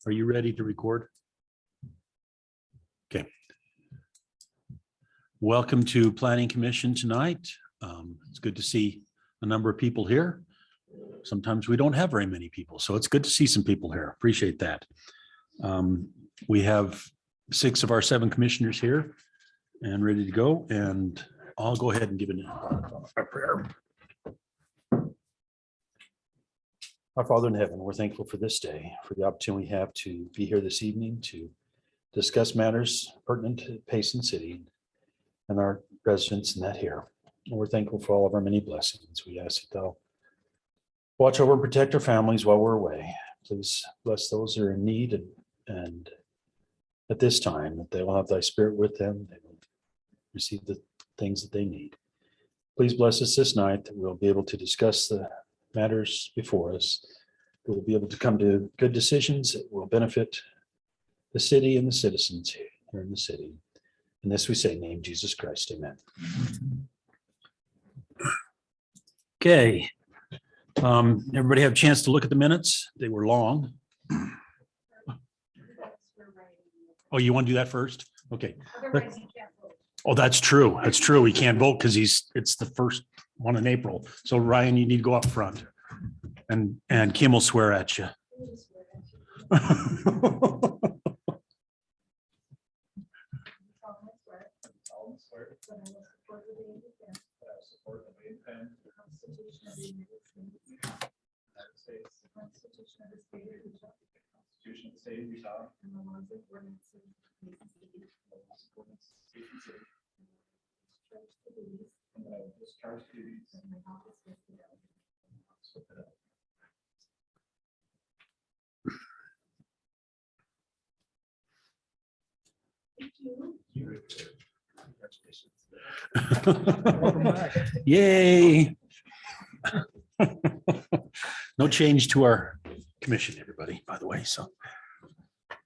Are you ready to record? Okay. Welcome to Planning Commission tonight. It's good to see a number of people here. Sometimes we don't have very many people, so it's good to see some people here. Appreciate that. We have 6 of our 7 commissioners here and ready to go, and I'll go ahead and give it a prayer. Our Father in heaven, we're thankful for this day, for the opportunity we have to be here this evening to discuss matters pertinent to Payson City and our residents in that here. And we're thankful for all of our many blessings. We ask that they'll watch over and protect our families while we're away. Please bless those that are in need and at this time, that they will have thy spirit with them. They will receive the things that they need. Please bless us this night that we'll be able to discuss the matters before us. We'll be able to come to good decisions that will benefit the city and the citizens here in the city. And this we say, in the name of Jesus Christ, amen. Okay. Everybody have a chance to look at the minutes? They were long. Oh, you want to do that first? Okay. Oh, that's true. That's true. He can't vote because it's the first one in April. So Ryan, you need to go up front and Kim will swear at you. Constitution of the State of Utah and the laws and ordinances of Payson City. And that I will discharge the duties of my office with fidelity. Thank you. Congratulations. Yay. No change to our commission, everybody, by the way. So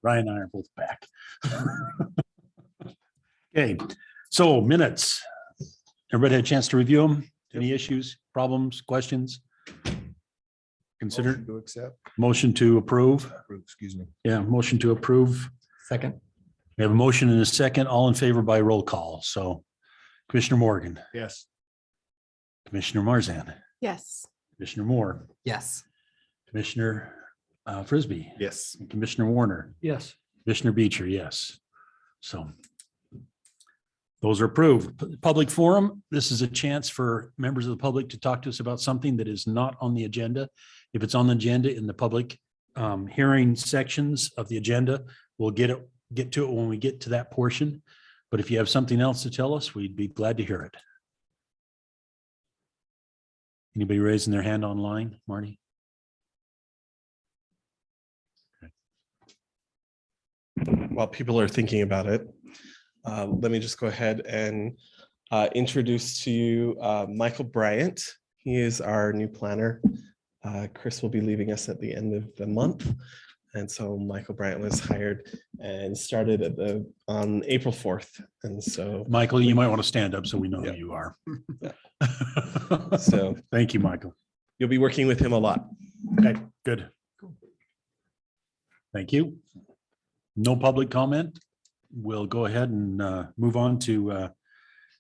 Ryan and I are both back. Okay, so minutes. Everybody had a chance to review them? Any issues, problems, questions? Consider To accept. motion to approve. Excuse me. Yeah, motion to approve. Second. We have a motion and a second, all in favor by roll call. So Commissioner Morgan, Yes. Commissioner Marzan, Yes. Commissioner Moore, Yes. Commissioner Frisbee, Yes. and Commissioner Warner, Yes. Commissioner Beecher, yes. So those are approved. Public forum, this is a chance for members of the public to talk to us about something that is not on the agenda. If it's on the agenda in the public hearing sections of the agenda, we'll get to it when we get to that portion. But if you have something else to tell us, we'd be glad to hear it. Anybody raising their hand online, Marty? While people are thinking about it, let me just go ahead and introduce to you Michael Bryant. He is our new planner. Chris will be leaving us at the end of the month. And so Michael Bryant was hired and started on April 4th. And so Michael, you might want to stand up so we know Yeah. who you are. So Thank you, Michael. you'll be working with him a lot. Okay, good. Thank you. No public comment. We'll go ahead and move on to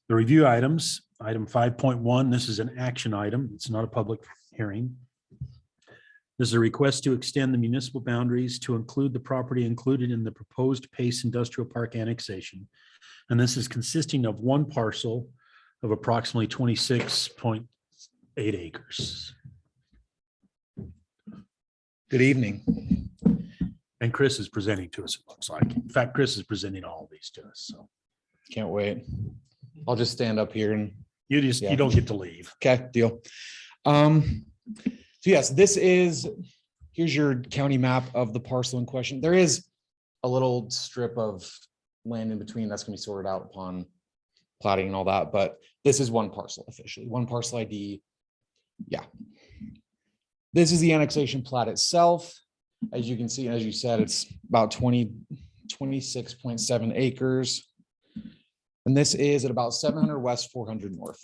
the review items. Item 5.1, this is an action item. It's not a public hearing. This is a request to extend the municipal boundaries to include the property included in the proposed Pace Industrial Park annexation. And this is consisting of one parcel of approximately 26.8 acres. Good evening. And Chris is presenting to us, it looks like. In fact, Chris is presenting all of these to us, so. Can't wait. I'll just stand up here and, You Yeah. don't get to leave. okay, deal. So yes, here's your county map of the parcel in question. There is a little strip of land in between that's gonna be sorted out upon plating and all that, but this is one parcel officially, one parcel ID. Yeah. This is the annexation plat itself. As you can see, as you said, it's about 26.7 acres. And this is at about 700 west, 400 north.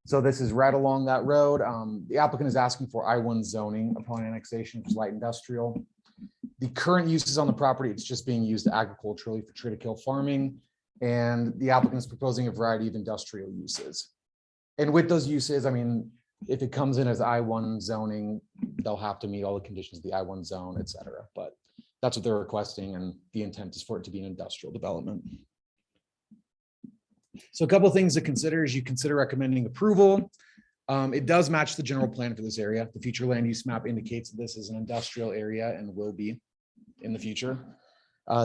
So this is right along that road. The applicant is asking for I-1 zoning upon annexation, which is light industrial. The current uses on the property, it's just being used agriculturally for Triticale farming. And the applicant is proposing a variety of industrial uses. And with those uses, I mean, if it comes in as I-1 zoning, they'll have to meet all the conditions of the I-1 zone, et cetera. But that's what they're requesting, and the intent is for it to be an industrial development. So a couple of things to consider as you consider recommending approval. It does match the general plan for this area. The future land use map indicates that this is an industrial area and will be in the future.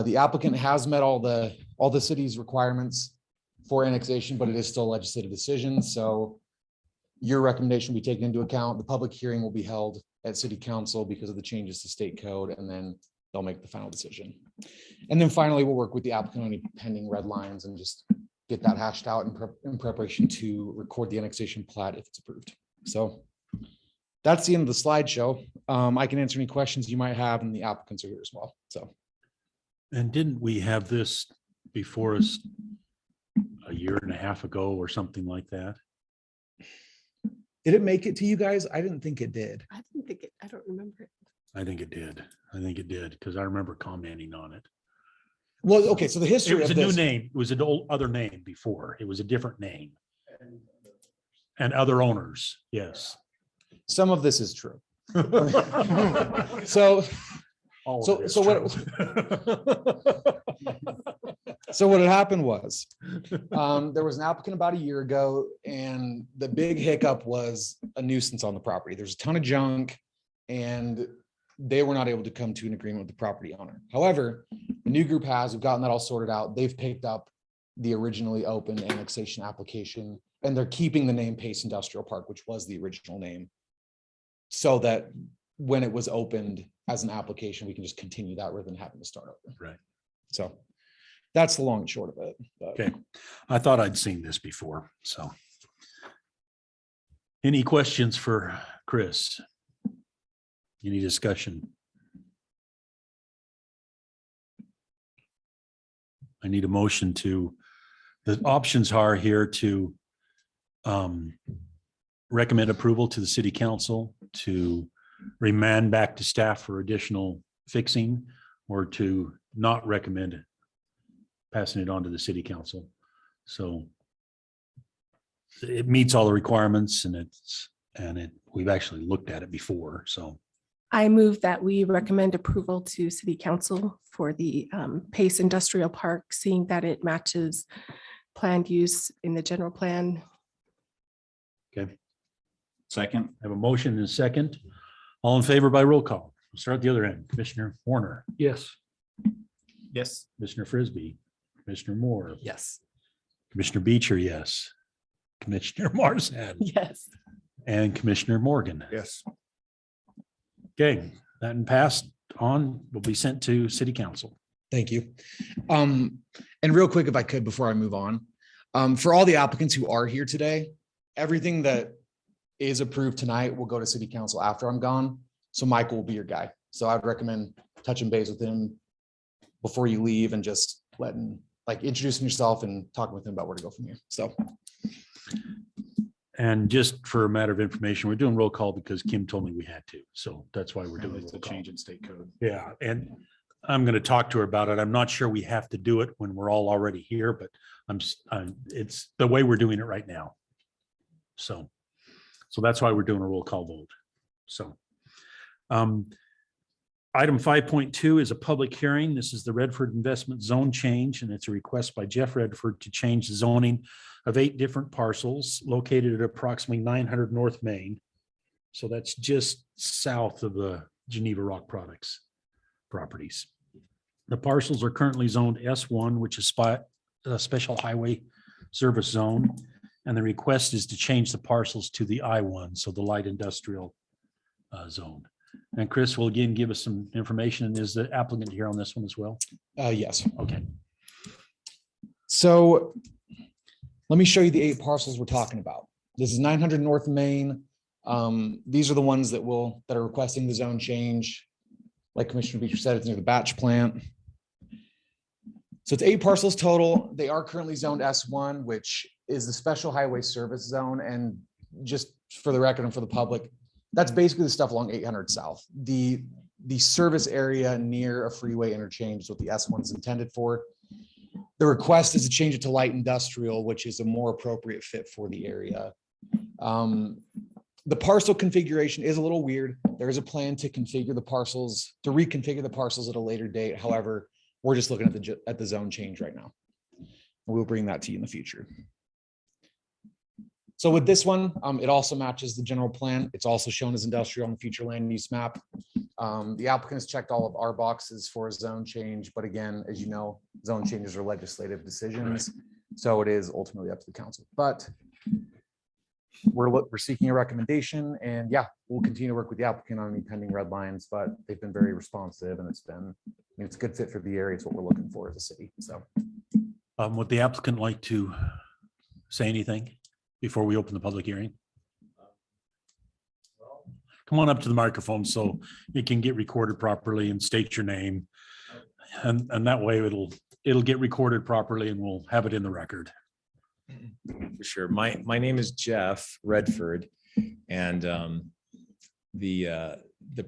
The applicant has met all the city's requirements for annexation, but it is still a legislative decision. So your recommendation will be taken into account. The public hearing will be held at city council because of the changes to state code, and then they'll make the final decision. And then finally, we'll work with the applicant on any pending red lines and just get that hashed out in preparation to record the annexation plat if it's approved. So that's the end of the slideshow. I can answer any questions you might have, and the applicants are here as well. So. And didn't we have this before us a year and a half ago or something like that? Did it make it to you guys? I didn't think it did. I didn't think it, I don't remember it. I think it did. I think it did, because I remember commenting on it. Well, okay, so the It history was of a new this, name. It was an old other name before. It was a different name. And other owners, yes. some of this is true. So, All of So- it is so what- true. so what had happened was, there was an applicant about a year ago, and the big hiccup was a nuisance on the property. There's a ton of junk, and they were not able to come to an agreement with the property owner. However, the new group has, we've gotten that all sorted out. They've picked up the originally open annexation application, and they're keeping the name Pace Industrial Park, which was the original name, so that when it was opened as an application, we can just continue that rather than having to start over. Right. So that's the long and short of it. But Okay. I thought I'd seen this before, so. Any questions for Chris? Any discussion? I need a motion to, the options are here to recommend approval to the city council, to remand back to staff for additional fixing, or to not recommend passing it on to the city council. So it meets all the requirements, and we've actually looked at it before, so. I move that we recommend approval to city council for the Pace Industrial Park, seeing that it matches planned use in the general plan. Okay, Second. I have a motion and a second. All in favor by roll call. We'll start at the other end. Commissioner Warner. Yes. Yes. Commissioner Frisbee. Commissioner Moore. yes. Commissioner Beecher, yes. Commissioner Marshan. Yes. And Commissioner Morgan. Yes. Okay, that passed on, will be sent to city council. Thank you. And real quick, if I could, before I move on, for all the applicants who are here today, everything that is approved tonight will go to city council after I'm gone. So Michael will be your guy. So I'd recommend touching base with him before you leave and just introducing yourself and talking with him about where to go from here. So. And just for a matter of information, we're doing roll call because Kim told me we had to. So that's why we're doing It's a roll call. change in state code. Yeah, and I'm going to talk to her about it. I'm not sure we have to do it when we're all already here, but it's the way we're doing it right now. So that's why we're doing a roll call vote. So item 5.2 is a public hearing. This is the Redford Investment Zone change, and it's a request by Jeff Redford to change the zoning of 8 different parcels located at approximately 900 North Main. So that's just south of the Geneva Rock Products properties. The parcels are currently zoned S1, which is a special highway service zone. And the request is to change the parcels to the I1, so the light industrial zone. And Chris will again give us some information. And is the applicant here on this one as well? Yes. Okay. So let me show you the 8 parcels we're talking about. This is 900 North Main. These are the ones that are requesting the zone change. Like Commissioner Beecher said, it's near the batch plant. So it's 8 parcels total. They are currently zoned S1, which is the special highway service zone. And just for the record and for the public, that's basically the stuff along 800 South. The the service area near a freeway interchange is what the S1 is intended for. The request is to change it to light industrial, which is a more appropriate fit for the area. The parcel configuration is a little weird. There is a plan to configure the parcels, to reconfigure the parcels at a later date. However, we're just looking at the zone change right now. We'll bring that to you in the future. So with this one, it also matches the general plan. It's also shown as industrial on the future land use map. The applicant has checked all of our boxes for a zone change, but again, as you know, zone changes are legislative decisions. So it is ultimately up to the council, but we're seeking a recommendation, and yeah, we'll continue to work with the applicant on any pending red lines, but they've been very responsive, and it's a good fit for the area. It's what we're looking for as a city. So Would the applicant like to say anything before we open the public hearing? Come on up to the microphone so it can get recorded properly and state your name. And that way it'll get recorded properly and we'll have it in the record. For sure. My name is Jeff Redford, and the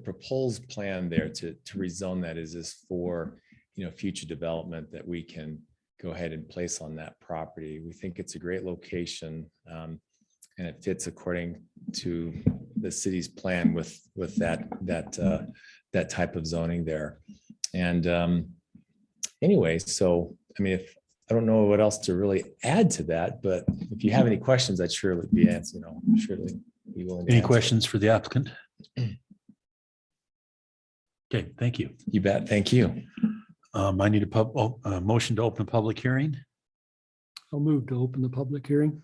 proposed plan there to rezone that is for, future development that we can go ahead and place on that property. We think it's a great location, and it fits according to the city's plan with that type of zoning there. And anyway, so I mean, I don't know what else to really add to that, but if you have any questions, I'd surely be answering, surely be willing to Any answer. questions for the applicant? Okay, thank you. You bet. Thank you. I need a motion to open the public hearing. I'll move to open the public hearing.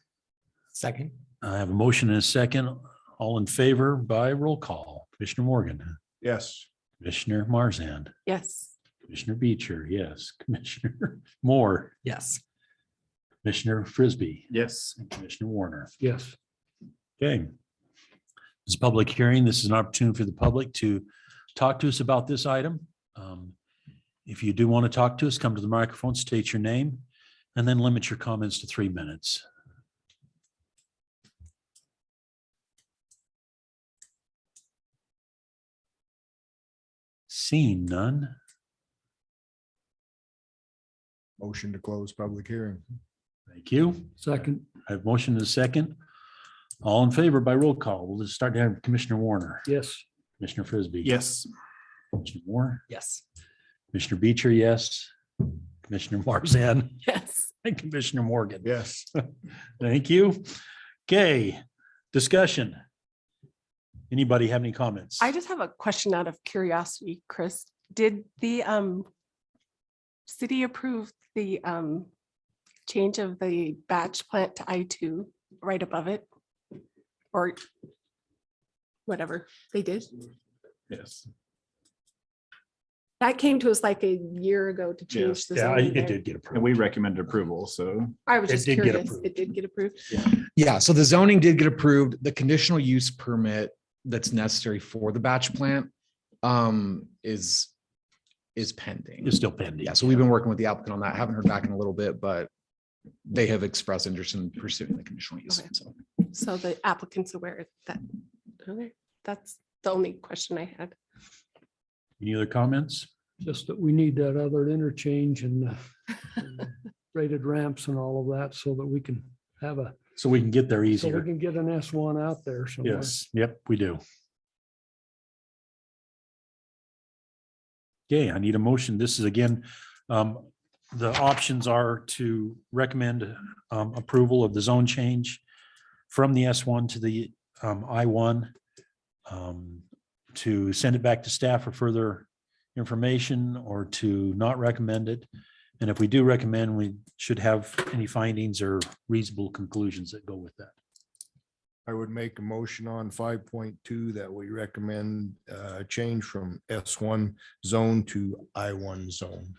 Second. I have a motion and a second. All in favor by roll call. Commissioner Morgan, Yes. Commissioner Marzan, Yes. Commissioner Beecher, yes. Commissioner Moore, Yes. Commissioner Frisbee, Yes. and Commissioner Warner. Yes. Okay. This is a public hearing. This is an opportunity for the public to talk to us about this item. If you do want to talk to us, come to the microphone, state your name, and then limit your comments to 3 minutes. Seeing none. Motion to close public hearing. Thank you. Second. I have motion in a second. All in favor by roll call. We'll just start to have Commissioner Warner, Yes. Commissioner Frisbee. Yes. Commissioner Moore, Yes. Commissioner Beecher, yes. Commissioner Marzan Yes. and Commissioner Morgan. Yes. Thank you. Okay, discussion. Anybody have any comments? I just have a question out of curiosity, Chris. Did the city approve the change of the batch plant to I2 right above it? Or whatever they did? Yes. That came to us like a year ago to change the Yeah, zoning it there. did get And approved. we recommend approval, so. I was It just did get curious. approved. It did get approved. yeah, so the zoning did get approved. The conditional use permit that's necessary for the batch plant is pending. It's still pending. Yeah, so we've been working with the applicant on that. Haven't heard back in a little bit, but they have expressed interest in pursuing the conditional use. Okay. So So the applicant's aware that. Okay, that's the only question I had. Any other comments? Just that we need that other interchange and rated ramps and all of that so that we can have So we can get there so we easier. can get an S1 out there somewhere. Yes, yep, we do. Okay, I need a motion. This is again, the options are to recommend approval of the zone change from the S1 to the I1, to send it back to staff for further information or to not recommend it. And if we do recommend, we should have any findings or reasonable conclusions that go with that. I would make a motion on 5.2 that we recommend change from S1 zone to I1 zone.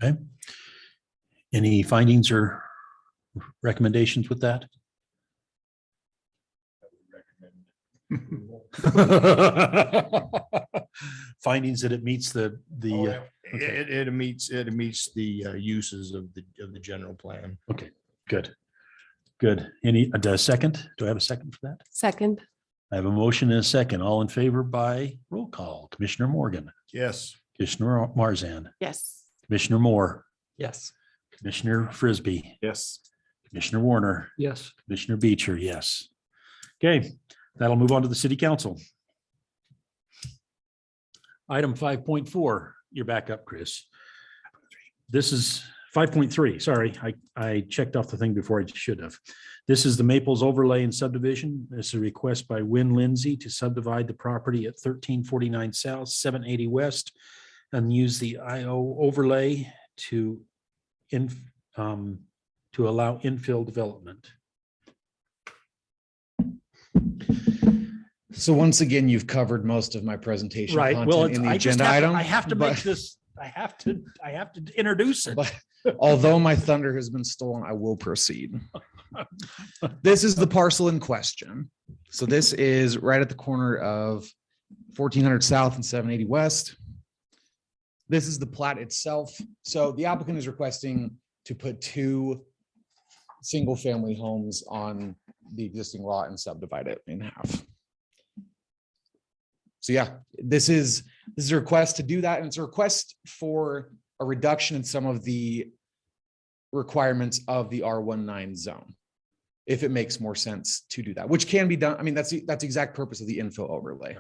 Okay. Any findings or recommendations with that? Findings that it meets the. okay. It meets the uses of the general plan. Okay, good. Good. Any, a second? Do I have a second for that? Second. I have a motion and a second. All in favor by roll call. Commissioner Morgan, Yes. Commissioner Marzan, Yes. Commissioner Moore, Yes. Commissioner Frisbee, Yes. Commissioner Warner, Yes. Commissioner Beecher, yes. Okay, that'll move on to the city council. Item 5.4, you're back up, Chris. This is 5.3, sorry, I checked off the thing before I should have. This is the Maples overlay and subdivision. This is a request by Win Lindsay to subdivide the property at 1349 South, 780 West, and use the IO overlay to allow infill development. So once again, you've covered most of my presentation Right, well, content in the I just agenda item. I have to make but- this, I have to introduce it. But although my thunder has been stolen, I will proceed. This is the parcel in question. So this is right at the corner of 1400 South and 780 West. This is the plat itself. So the applicant is requesting to put 2 single-family homes on the existing lot and subdivide it in half. So yeah, this is a request to do that, and it's a request for a reduction in some of the requirements of the R19 zone, if it makes more sense to do that, which can be done. I mean, that's the exact purpose of the infill overlay,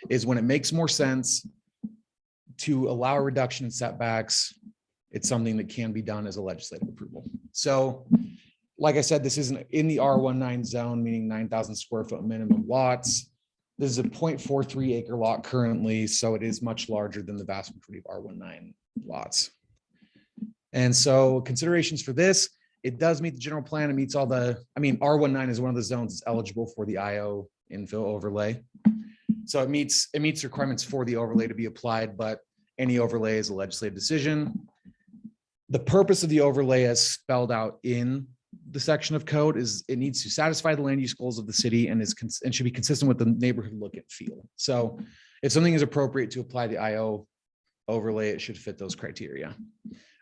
is when it makes more sense to allow a reduction in setbacks, it's something that can be done as a legislative approval. So, like I said, this isn't in the R19 zone, meaning 9,000 square foot minimum lots. This is a 0.43 acre lot currently, so it is much larger than the vast majority of R19 lots. And so considerations for this, it does meet the general plan. It meets all the, I mean, R19 is one of the zones that's eligible for the IO infill overlay. So it meets requirements for the overlay to be applied, but any overlay is a legislative decision. The purpose of the overlay as spelled out in the section of code is it needs to satisfy the land use goals of the city and should be consistent with the neighborhood look and feel. So if something is appropriate to apply the IO overlay, it should fit those criteria.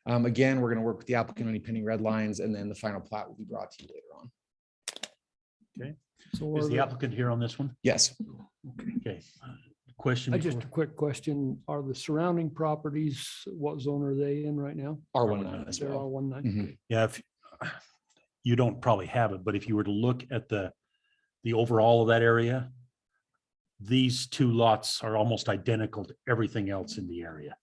Again, we're going to work with the applicant on any pending red lines, and then the final plat will be brought to you later on. Okay, So is are the the- applicant here on this one? Yes. Okay. Question? just a quick question. Are the surrounding properties, what zone are they in right now? R19 as They're well. all 19. Mhm. Yeah, if you don't probably have it, but if you were to look at the overall of that area, these 2 lots are almost identical to everything else in the area.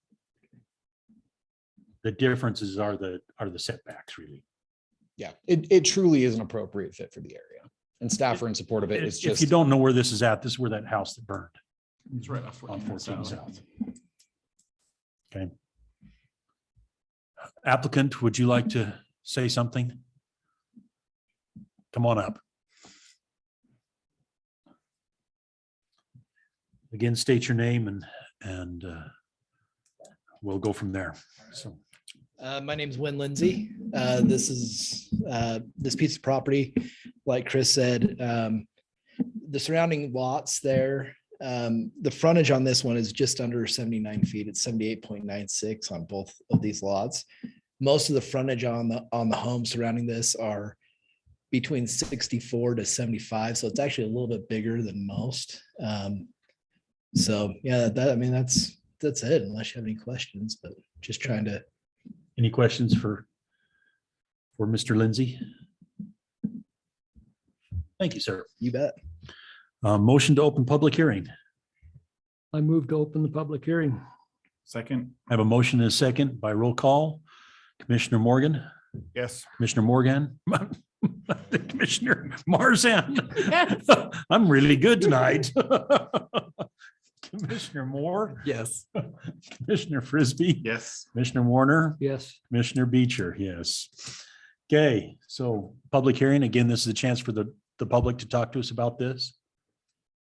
The differences are the setbacks, really. Yeah, it truly is an appropriate fit for the area, and staff are in support of it. It's If you just, don't know where this is at, this is where that house that burned It's right off on 14 South. South. Okay. Applicant, would you like to say something? Come on up. Again, state your name and we'll go from there. So, My name's Win Lindsay. This piece of property, like Chris said, the surrounding lots there, the frontage on this one is just under 79 feet. It's 78.96 on both of these lots. Most of the frontage on the homes surrounding this are between 64 to 75. So it's actually a little bit bigger than most. So yeah, that's it, unless you have any questions, but just trying to. any questions for Mr. Lindsay? Thank you, sir. You bet. Motion to open public hearing. I move to open the public hearing. Second. I have a motion and a second by roll call. Commissioner Morgan, Yes. Commissioner Morgan, Commissioner Marzan. Yes. I'm really good tonight. Commissioner Moore, yes. Commissioner Frisbee, Yes. Commissioner Warner, Yes. Commissioner Beecher, yes. Okay, so public hearing, again, this is a chance for the public to talk to us about this.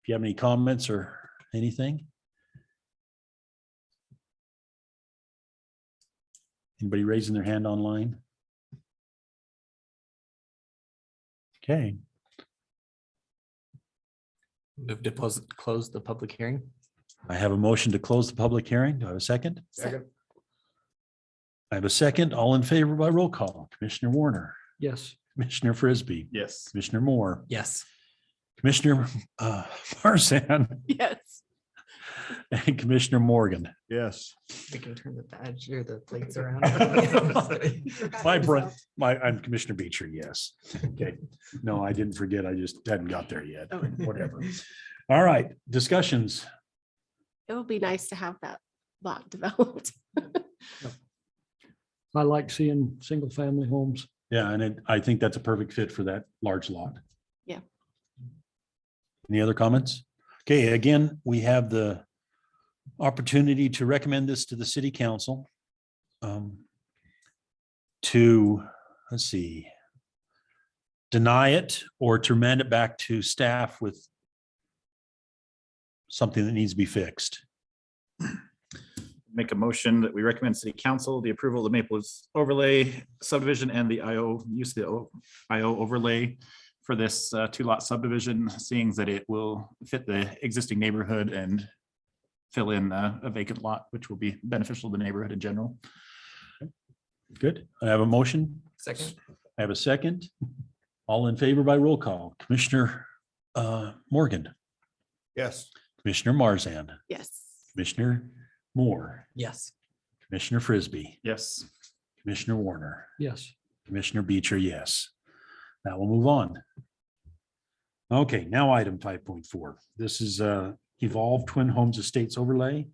If you have any comments or anything. Anybody raising their hand online? Okay, Move to close the public hearing. I have a motion to close the public hearing. Do I have a second? Second. I have a second. All in favor by roll call. Commissioner Warner, Yes. Commissioner Frisbee, Yes. Commissioner Moore, Yes. Commissioner Marsan Yes. and Commissioner Morgan. Yes. We can turn the badge or the plates around. I'm Commissioner Beecher, yes. Okay, no, I didn't forget. I just hadn't got there yet. Oh. Whatever. All right, discussions. It would be nice to have that lot developed. I like seeing single family homes. Yeah, and I think that's a perfect fit for that large lot. Yeah. Any other comments? Okay, again, we have the opportunity to recommend this to the city council. To, let's see, deny it or to remand it back to staff with something that needs to be fixed. Make a motion that we recommend city council the approval of the Maples overlay subdivision and the use of the IO overlay for this 2-lot subdivision, seeing that it will fit the existing neighborhood and fill in a vacant lot, which will be beneficial to the neighborhood in general. Good. I have a motion. Second. I have a second. All in favor by roll call. Commissioner Morgan, Yes. Commissioner Marzan, Yes. Commissioner Moore, Yes. Commissioner Frisbee, Yes. Commissioner Warner, Yes. Commissioner Beecher, yes. Now we'll move on. Okay, now item 5.4. This is Evolved Twin Homes Estates overlay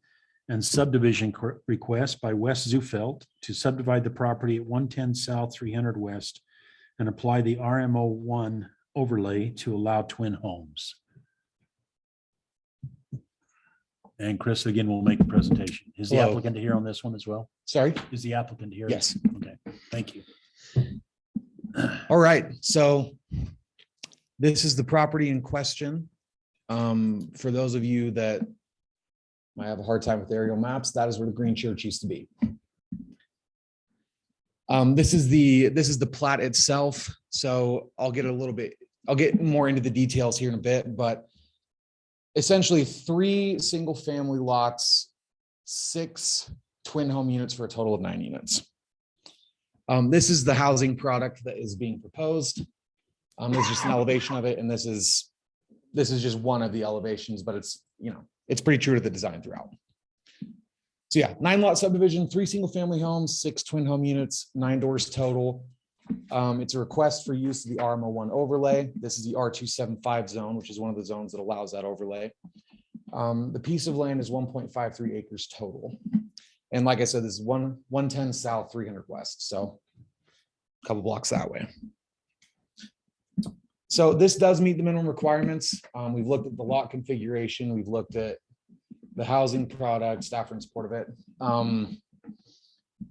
and subdivision request by Wes Zufelt to subdivide the property at 110 South 300 West and apply the RMO1 overlay to allow twin homes. And Chris, again, will make a presentation. Is the Hello. applicant here on this one as well? Sorry. Is the applicant here? Yes. Okay, thank you. All right, so this is the property in question. For those of you that might have a hard time with aerial maps, that is where the green church used to be. This is the plat itself. So I'll get more into the details here in a bit, but essentially 3 single family lots, 6 twin home units for a total of 9 units. This is the housing product that is being proposed. There's just an elevation of it, and this is just one of the elevations, but it's, it's pretty true to the design throughout. So yeah, 9-lot subdivision, 3 single family homes, 6 twin home units, 9 doors total. It's a request for use of the RMO1 overlay. This is the R275 zone, which is one of the zones that allows that overlay. The piece of land is 1.53 acres total. And like I said, this is 110 South 300 West. So a couple blocks that way. So this does meet the minimum requirements. We've looked at the lot configuration. We've looked at the housing product, staff are in support of it.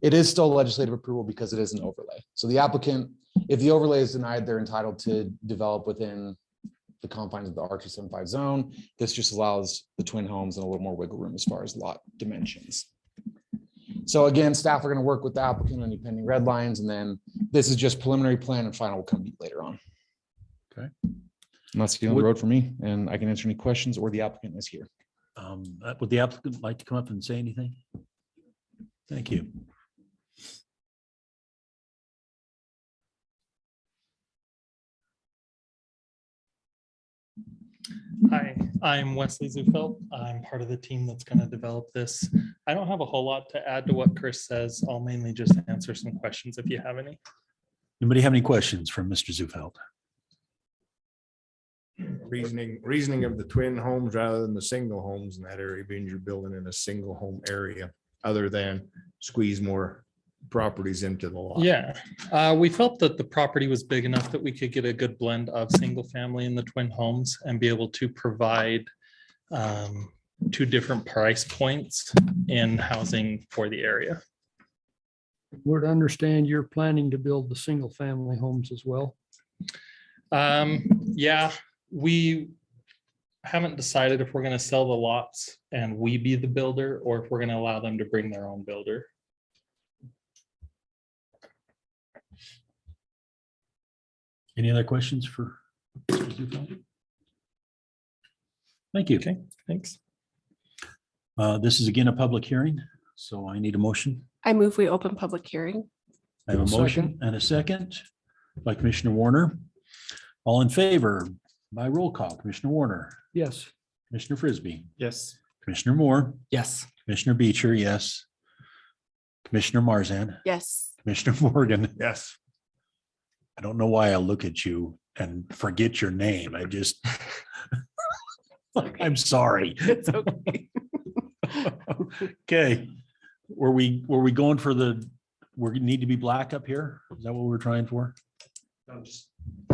It is still legislative approval because it is an overlay. So the applicant, if the overlay is denied, they're entitled to develop within the confines of the R275 zone. This just allows the twin homes and a little more wiggle room as far as lot dimensions. So again, staff are going to work with the applicant on any pending red lines, and then this is just preliminary plan and final will come later on. Okay. And that's the end of the road for me, and I can answer any questions, or the applicant is here. Would the applicant like to come up and say anything? Thank you. Hi, I'm Wesley Zufelt. I'm part of the team that's going to develop this. I don't have a whole lot to add to what Chris says. I'll mainly just answer some questions if you have any. Anybody have any questions from Mr. Zufelt? Reasoning of the twin homes rather than the single homes in that area, being you're building in a single home area, other than squeeze more properties into the lot. Yeah, we felt that the property was big enough that we could get a good blend of single family and the twin homes and be able to provide 2 different price points in housing for the area. We're to understand you're planning to build the single family homes as well. Yeah, we haven't decided if we're going to sell the lots and we be the builder or if we're going to allow them to bring their own builder. Any other questions for Mr. Zufelt? Thank you. Okay, thanks. This is again a public hearing, so I need a motion. I move we open public hearing. I have a motion and a second by Commissioner Warner. All in favor By roll call, Commissioner Warner, Yes. Commissioner Frisbee, Yes. Commissioner Moore, Yes. Commissioner Beecher, yes. Commissioner Marzan, Yes. Commissioner Morgan. Yes. I don't know why I look at you and forget your name. I just, I'm sorry. It's okay. Okay, were we going for we need to be black up here? Is that what we're trying for? I'm just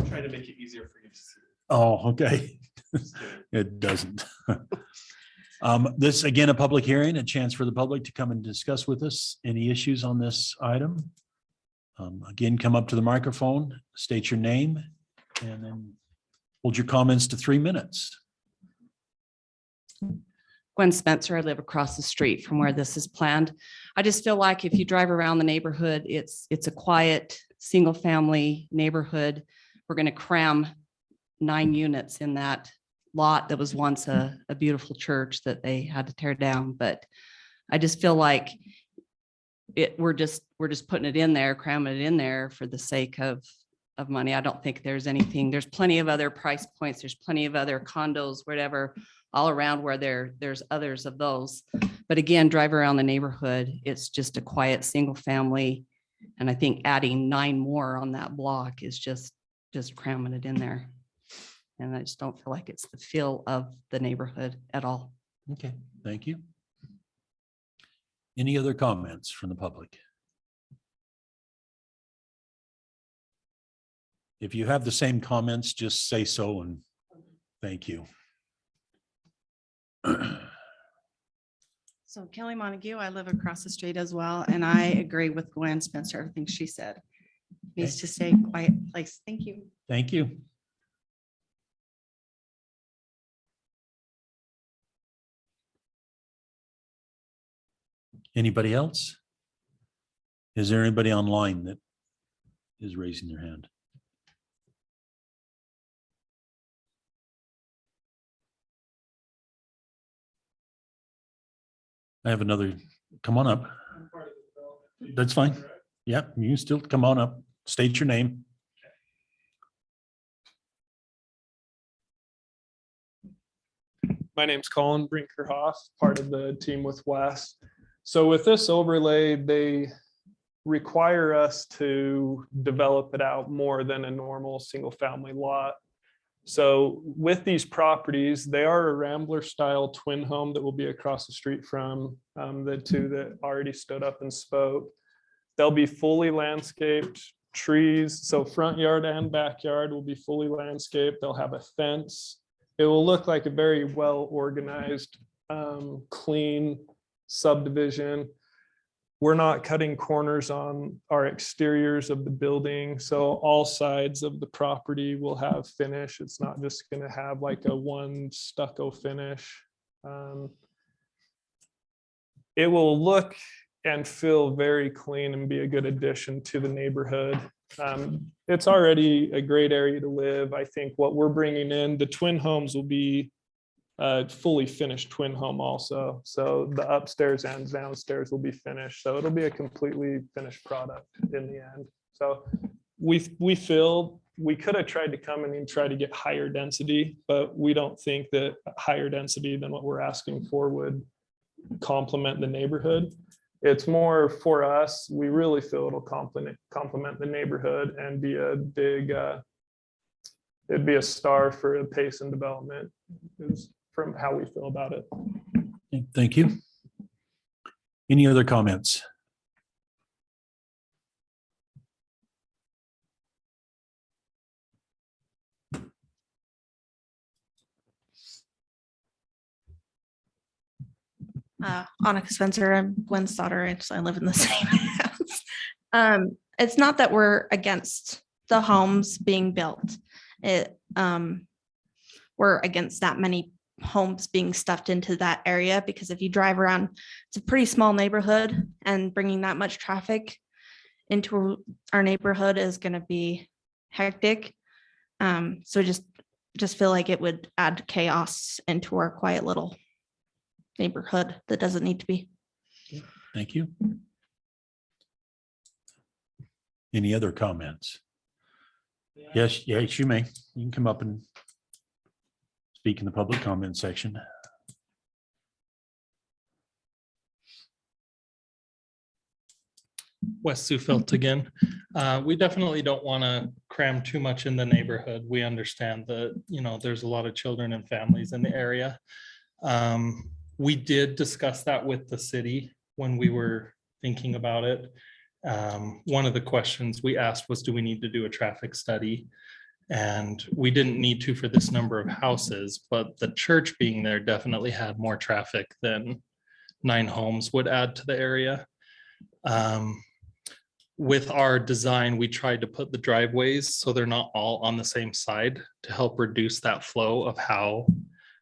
trying to make it easier for you to see. Oh, okay. It doesn't. This, again, a public hearing, a chance for the public to come and discuss with us any issues on this item. Again, come up to the microphone, state your name, and then hold your comments to 3 minutes. Gwen Spencer. I live across the street from where this is planned. I just feel like if you drive around the neighborhood, it's a quiet, single-family neighborhood. We're going to cram 9 units in that lot that was once a beautiful church that they had to tear down. But I just feel like we're just putting it in there, cramming it in there for the sake of money. I don't think there's anything. There's plenty of other price points. There's plenty of other condos, whatever, all around where there's others of those. But again, drive around the neighborhood, it's just a quiet single family. And I think adding 9 more on that block is just cramming it in there. And I just don't feel like it's the feel of the neighborhood at all. Okay, thank you. Any other comments from the public? If you have the same comments, just say so and thank you. So Kelly Montague, I live across the street as well, and I agree with Gwen Spencer, everything she said. Needs to stay quiet place. Thank you. Thank you. Anybody else? Is there anybody online that is raising their hand? I have another, come on up. That's fine. Yeah, you can still come on up, state your name. My name's Colin Brinkerhoff, part of the team with Wes. So with this overlay, they require us to develop it out more than a normal single family lot. So with these properties, they are a Rambler style twin home that will be across the street from the 2 that already stood up and spoke. They'll be fully landscaped, trees, so front yard and backyard will be fully landscaped. They'll have a fence. It will look like a very well organized, clean subdivision. We're not cutting corners on our exteriors of the building, so all sides of the property will have finish. It's not just going to have like a one stucco finish. It will look and feel very clean and be a good addition to the neighborhood. It's already a great area to live. I think what we're bringing in, the twin homes will be a fully finished twin home also. So the upstairs and downstairs will be finished. So it'll be a completely finished product in the end. So we feel we could have tried to come in and try to get higher density, but we don't think that higher density than what we're asking for would complement the neighborhood. It's more for us. We really feel it'll complement the neighborhood and be a big, it'd be a star for a Payson development is from how we feel about it. Thank you. Any other comments? Annika Spencer, I'm Gwen's daughter. Actually, I live in the same house. It's not that we're against the homes being built. We're against that many homes being stuffed into that area, because if you drive around, it's a pretty small neighborhood, and bringing that much traffic into our neighborhood is going to be hectic. So just feel like it would add chaos into our quiet little neighborhood that doesn't need to be. Thank you. Any other comments? Yes, you may. You can come up and speak in the public comment section? Wes Sufelt again. We definitely don't want to cram too much in the neighborhood. We understand that, there's a lot of children and families in the area. We did discuss that with the city when we were thinking about it. One of the questions we asked was, do we need to do a traffic study? And we didn't need to for this number of houses, but the church being there definitely had more traffic than 9 homes would add to the area. With our design, we tried to put the driveways so they're not all on the same side to help reduce that flow of how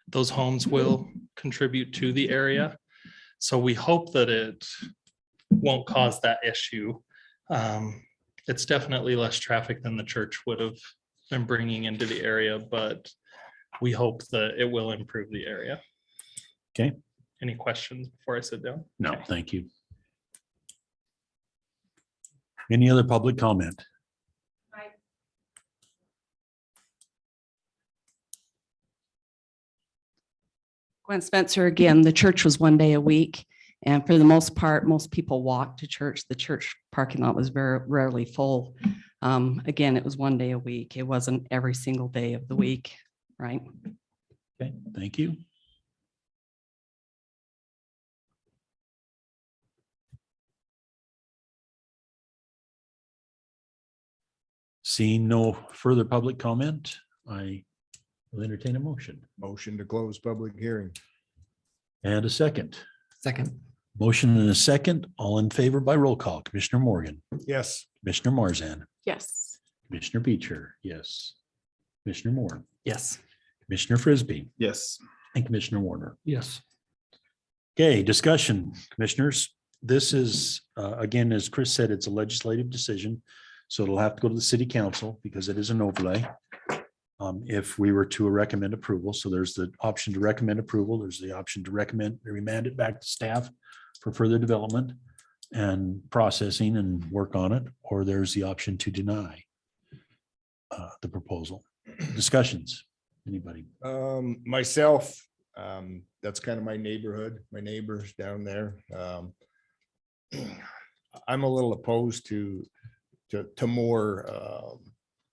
those homes will contribute to the area. So we hope that it won't cause that issue. It's definitely less traffic than the church would have been bringing into the area, but we hope that it will improve the area. Okay. Any questions before I sit down? No, thank you. Any other public comment? Gwen Spencer again, the church was 1 day a week. And for the most part, most people walked to church. The church parking lot was very rarely full. Again, it was 1 day a week. It wasn't every single day of the week, right? Okay, thank you. Seeing no further public comment, I will entertain a motion. Motion to close public hearing. And a second. Second. Motion and a second. All in favor by roll call. Commissioner Morgan, Yes. Commissioner Marzan, Yes. Commissioner Beecher, yes. Commissioner Moore, Yes. Commissioner Frisbee, Yes. and Commissioner Warner. Yes. Okay, discussion, commissioners. This is, again, as Chris said, it's a legislative decision. So it'll have to go to the city council because it is an overlay. If we were to recommend approval, so there's the option to recommend approval, there's the option to recommend, remand it back to staff for further development and processing and work on it, or there's the option to deny the proposal. Discussions, anybody? Myself, that's kind of my neighborhood, my neighbors down there. I'm a little opposed to more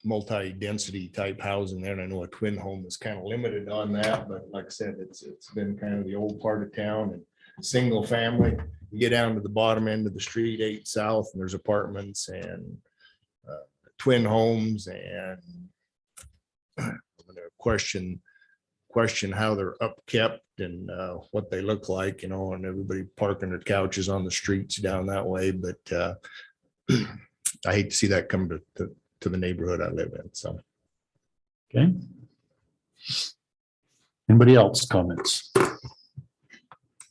multi-density type housing there. And I know a twin home is kind of limited on that, but like I said, it's been kind of the old part of town and single family. You get down to the bottom end of the street, 8 South, and there's apartments and twin homes, and I'm gonna question how they're upkept and what they look like, and everybody parking their couches on the streets down that way. But I hate to see that come to the neighborhood I live in. So. Okay. Anybody else comments?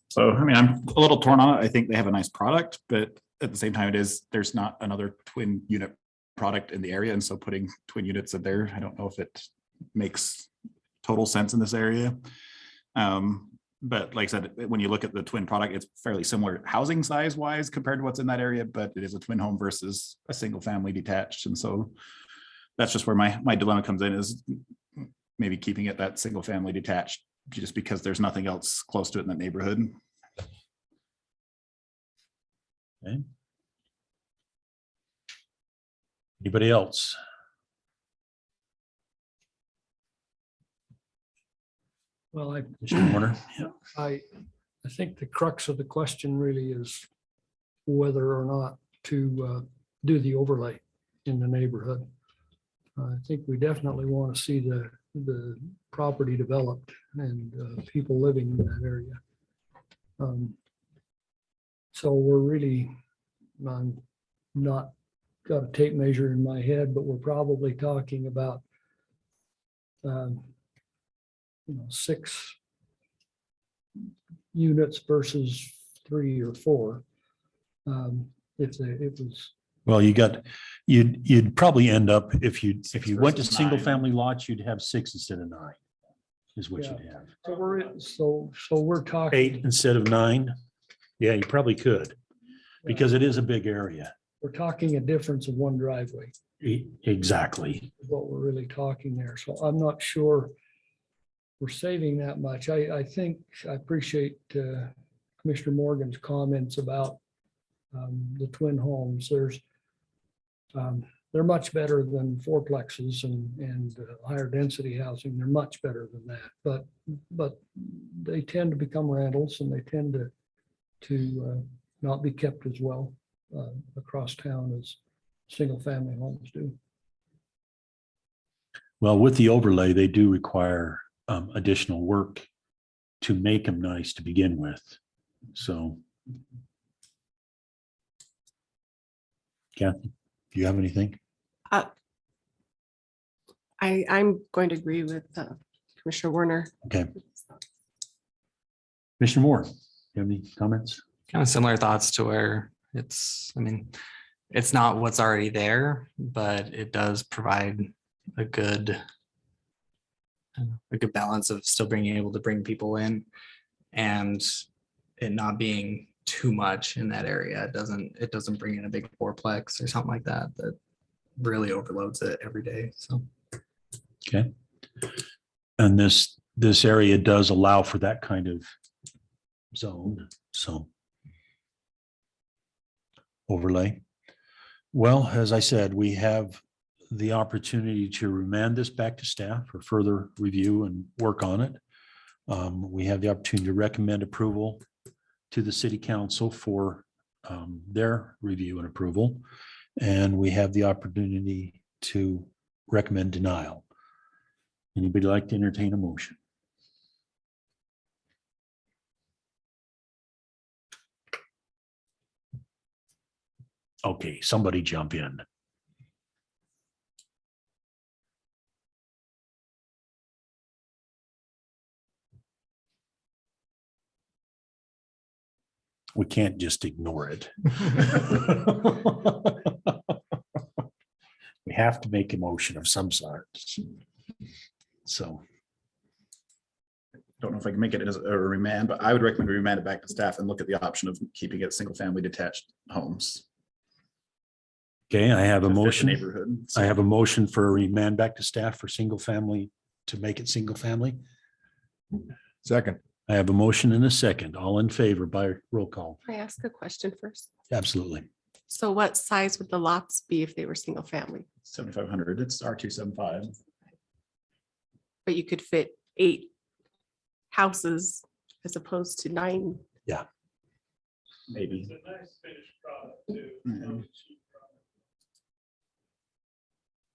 So, I mean, I'm a little torn on it. I think they have a nice product, but at the same time, there's not another twin unit product in the area. And so putting twin units in there, I don't know if it makes total sense in this area. But like I said, when you look at the twin product, it's fairly similar housing size wise compared to what's in that area, but it is a twin home versus a single family detached. And so that's just where my dilemma comes in, is maybe keeping it that single family detached just because there's nothing else close to it in that neighborhood. Okay. Anybody else? Well, Commissioner Warner? Yeah. I think the crux of the question really is whether or not to do the overlay in the neighborhood. I think we definitely want to see the property developed and people living in that area. So we're really, I'm not got a tape measure in my head, but we're probably talking about 6 units versus 3 or 4. If it was. Well, you'd probably end up, if you went to versus single 9. family lots, you'd have 6 instead of 9 is what Yeah. you'd have. So we're talking. 8 instead of 9. Yeah, you probably could, because it is a big area. We're talking a difference of 1 driveway, Exactly. is what we're really talking there. So I'm not sure we're saving that much. I think I appreciate Commissioner Morgan's comments about the twin homes. They're much better than fourplexes and higher density housing. They're much better than that. But they tend to become rentals and they tend to not be kept as well across town as single family homes do. Well, with the overlay, they do require additional work to make them nice to begin with. So. Kathy, do you have anything? I'm going to agree with Commissioner Warner. Okay. Commissioner Moore, you have any comments? Kind of similar thoughts to where it's, I mean, it's not what's already there, but it does provide a good balance of still being able to bring people in and it not being too much in that area. It doesn't bring in a big fourplex or something like that really overloads it every day. So. Okay. And this area does allow for that kind of zone, so. Overlay. Well, as I said, we have the opportunity to remand this back to staff for further review and work on it. We have the opportunity to recommend approval to the city council for their review and approval. And we have the opportunity to recommend denial. Anybody like to entertain a motion? Okay, somebody jump in. We can't just ignore it. We have to make a motion of some sort. So. Don't know if I can make it as a remand, but I would recommend we remand it back to staff and look at the option of keeping it single family detached homes. Okay, I have a to fit the motion. Neighborhood. I have a motion for a remand back to staff for single family, to make it single family. Second. I have a motion and a second. All in favor by roll call. Can I ask a question first? Absolutely. So what size would the lots be if they were single family? 7,500, it's R275. But you could fit 8 houses as opposed to 9. Yeah. Maybe. Mhm.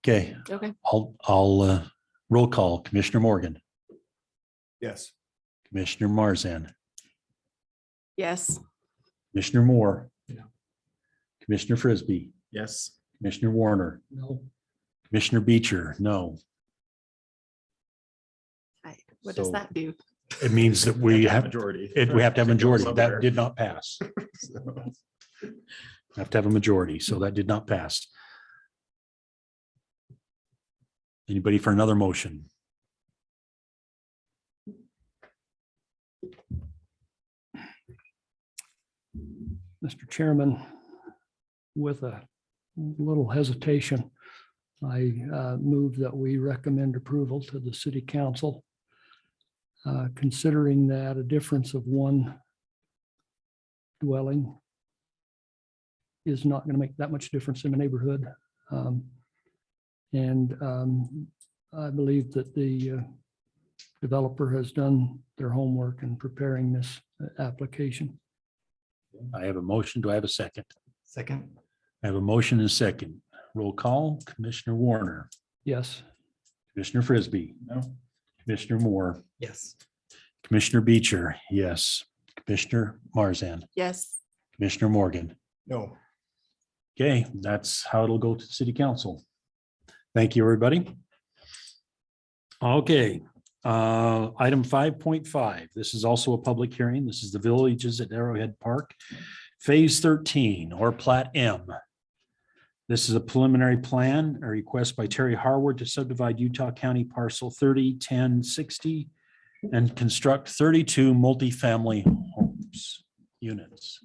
Okay, Okay. I'll roll call. Commissioner Morgan, Yes. Commissioner Marzan, Yes. Commissioner Moore. Yeah. Commissioner Frisbee, Yes. Commissioner Warner, No, Commissioner Beecher, no. What does So- that do? It means that we have, Majority. we have to have a majority. That Somewhere. did not pass. Have to have a majority, so that did not pass. Anybody for another motion? Mr. Chairman, with a little hesitation, I move that we recommend approval to the city council. Considering that a difference of one dwelling is not going to make that much difference in the neighborhood. And I believe that the developer has done their homework in preparing this application. I have a motion. Do I have a second? Second. I have a motion and a second. Roll call. Commissioner Warner, Yes. Commissioner Frisbee, No. Commissioner Moore, Yes. Commissioner Beecher, yes. Commissioner Marzan, Yes. Commissioner Morgan. No. Okay, that's how it'll go to the city council. Thank you, everybody. Okay, item 5.5. This is also a public hearing. This is the Villages at Arrowhead Park, Phase 13 or Plat M. This is a preliminary plan, a request by Terry Harward to subdivide Utah County parcel 301060 and construct 32 multifamily homes, units.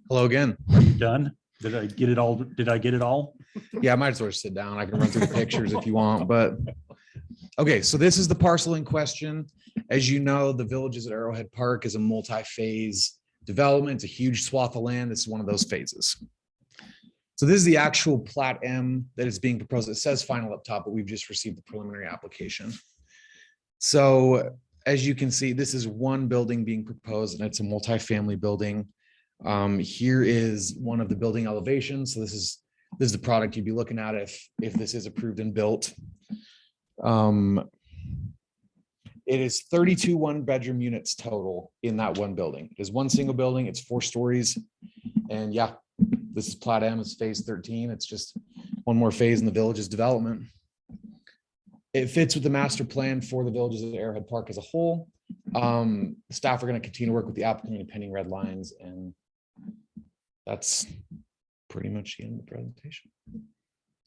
Hello again. Are you done? Did I get it all? Did I get it all? Yeah, I might as well sit down. I can run through the pictures if you want, but Okay, so this is the parcel in question. As you know, the Villages at Arrowhead Park is a multi-phase development. It's a huge swath of land. This is one of those phases. So this is the actual Plat M that is being proposed. It says final up top, but we've just received the preliminary application. So as you can see, this is one building being proposed, and it's a multi-family building. Here is one of the building elevations. So this is the product you'd be looking at if this is approved and built. It is 32 one-bedroom units total in that one building. It is one single building. It's 4 stories. And yeah, this is Plat M. It's phase 13. It's just one more phase in the Villages development. It fits with the master plan for the Villages at Arrowhead Park as a whole. Staff are going to continue to work with the applicant in pending red lines, and that's pretty much the end of the presentation.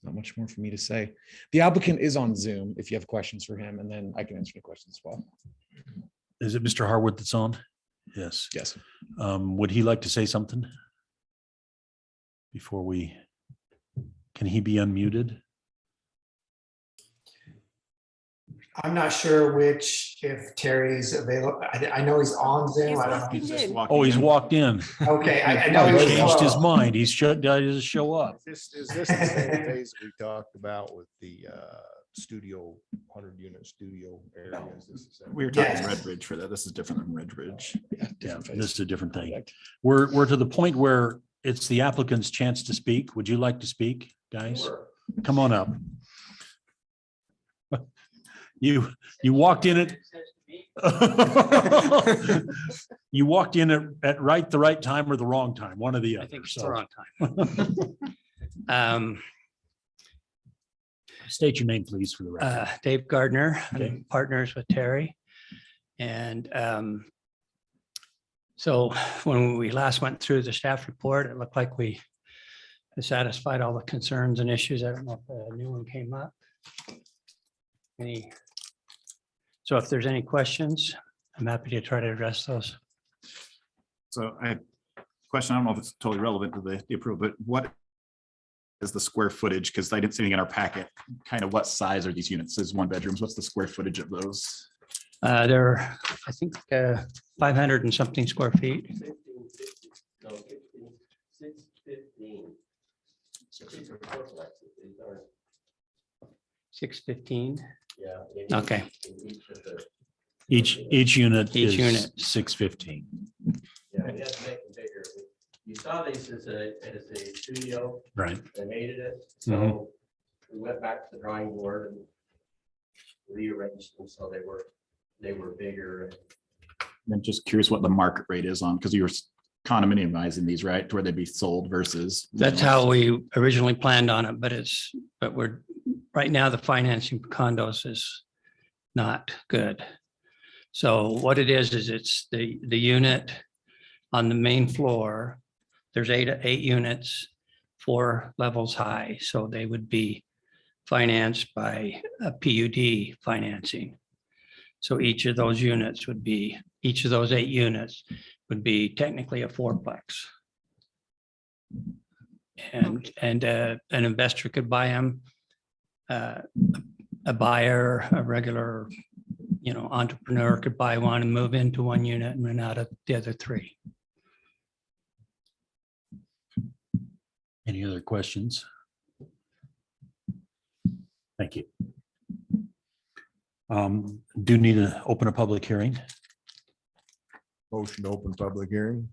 Not much more for me to say. The applicant is on Zoom if you have questions for him, and then I can answer any questions as well. Is it Mr. Harwood that's on? Yes. Yes. Would he like to say something? Before can he be unmuted? I'm not sure if Terry's available. I know he's on Zoom. I don't know. He's just Oh, he's walked in. Okay, I know He he changed his was. mind. He's doesn't show up. Is this the same phase we talked about with the studio, 100-unit studio areas? We were talking Yes. Red Ridge for that. This is different than Red Ridge. Yeah, this is a different thing. We're to the point where it's the applicant's chance to speak. Would you like to speak, guys? Come on up. You walked in at you walked in at the right time or the wrong time, one or the other. I think it's so. the wrong time. State your name, please, for the record. Dave Gardner, Okay. I'm partners with Terry. And so when we last went through the staff report, it looked like we satisfied all the concerns and issues. I don't know if a new one came up. So if there's any questions, I'm happy to try to address those. So I have a question. I don't know if it's totally relevant to the approval, but what is the square footage? Because I didn't see anything in our packet. Kind of what size are these units? Is one bedrooms? What's the square footage of those? They're, I think, 500 and something square feet. 615. Yeah. Okay. Each unit Each is unit. 615. Yeah, we have to make them bigger. You saw these as a studio. Right. They made it, Mhm. so we went back to the drawing board and rearranged them so they were bigger. I'm just curious what the market rate is on, because you were condominiumizing these, right? To where they'd be sold versus. That's how we originally planned on it, but we're, right now, the financing for condos is not good. So what it is it's the unit on the main floor. There's eight units, 4 levels high, so they would be financed by a PUD financing. So each of those 8 units would be technically a 4-plex. And an investor could buy them. A buyer, a regular, entrepreneur could buy one and move into one unit and rent out of the other 3. Any other questions? Thank you. Do need to open a public hearing. Motion to open public hearing.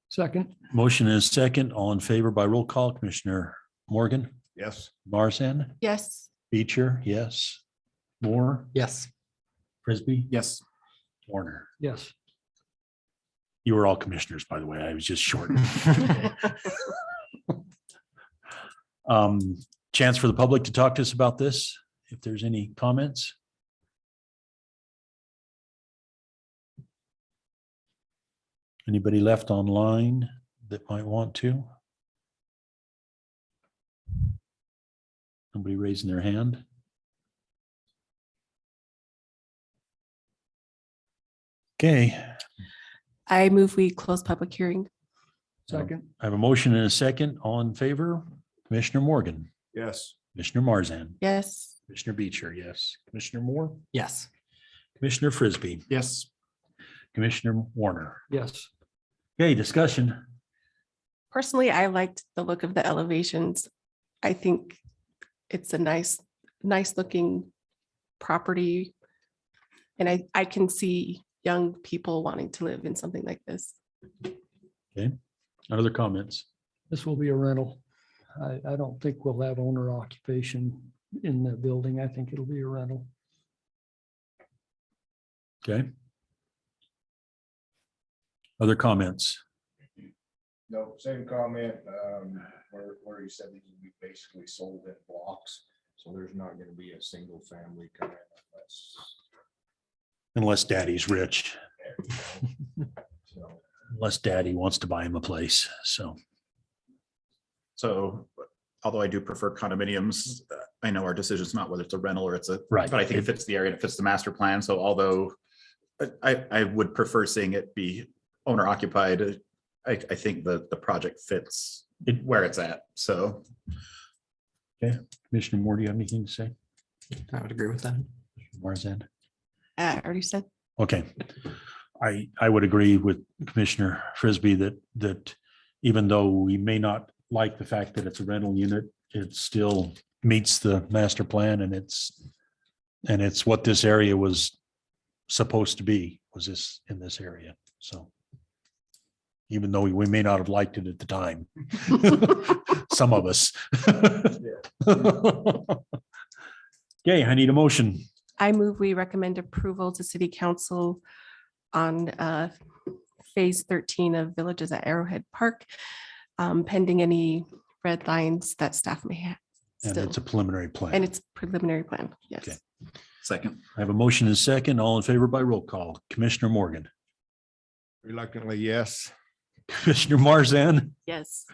Second. Motion is second. All in favor by roll call. Commissioner Morgan, Yes. Marzan, Yes. Beecher, yes. Moore, Yes. Frisbee, Yes. Warner. Yes. You were all commissioners, by the way. I was just short. Chance for the public to talk to us about this, if there's any comments. Anybody left online that might want to? Nobody raising their hand? Okay, I move we close public hearing. Second. I have a motion and a second. All in favor? Commissioner Morgan, Yes. Commissioner Marzan, Yes. Commissioner Beecher, yes. Commissioner Moore, Yes. Commissioner Frisbee, Yes. Commissioner Warner. Yes. Okay, discussion. Personally, I liked the look of the elevations. I think it's a nice looking property. And I can see young people wanting to live in something like this. Okay, other comments? This will be a rental. I don't think we'll have owner occupation in the building. I think it'll be a rental. Okay. Other comments? No, same comment, where you said these will be basically sold in blocks, so there's not gonna be a single family coming unless. Unless daddy's rich, So, unless daddy wants to buy him a place, so. So although I do prefer condominiums, I know our decision is not whether it's a rental or it's a. Right. But I think it fits the area and it fits the master plan. So although I would prefer seeing it be owner occupied, I think the project fits where it's at. So. Okay, Commissioner Moore, do you have anything to say? I would agree with that. Marzan? I already said. Okay. I would agree with Commissioner Frisbee that even though we may not like the fact that it's a rental unit, it still meets the master plan and it's what this area was supposed to be, was this in this area. So even though we may not have liked it at the time, some of us. Okay, I need a motion. I move we recommend approval to city council on phase 13 of Villages at Arrowhead Park, pending any red lines that staff may have. And still. it's a preliminary plan. And it's preliminary plan, yes. Okay. Second. I have a motion and a second. All in favor by roll call. Commissioner Morgan, reluctantly, yes. Commissioner Marzan, Yes.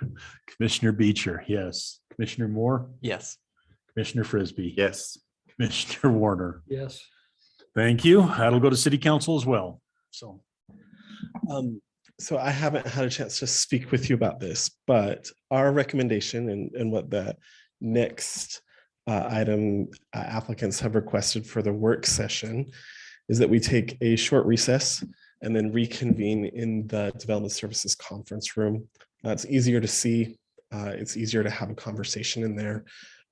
Commissioner Beecher, yes. Commissioner Moore, Yes. Commissioner Frisbee. Yes. Commissioner Warner. Yes. Thank you. That'll go to city council as well. So. So I haven't had a chance to speak with you about this, but our recommendation and what the next item applicants have requested for the work session is that we take a short recess and then reconvene in the Development Services Conference Room. It's easier to see. It's easier to have a conversation in there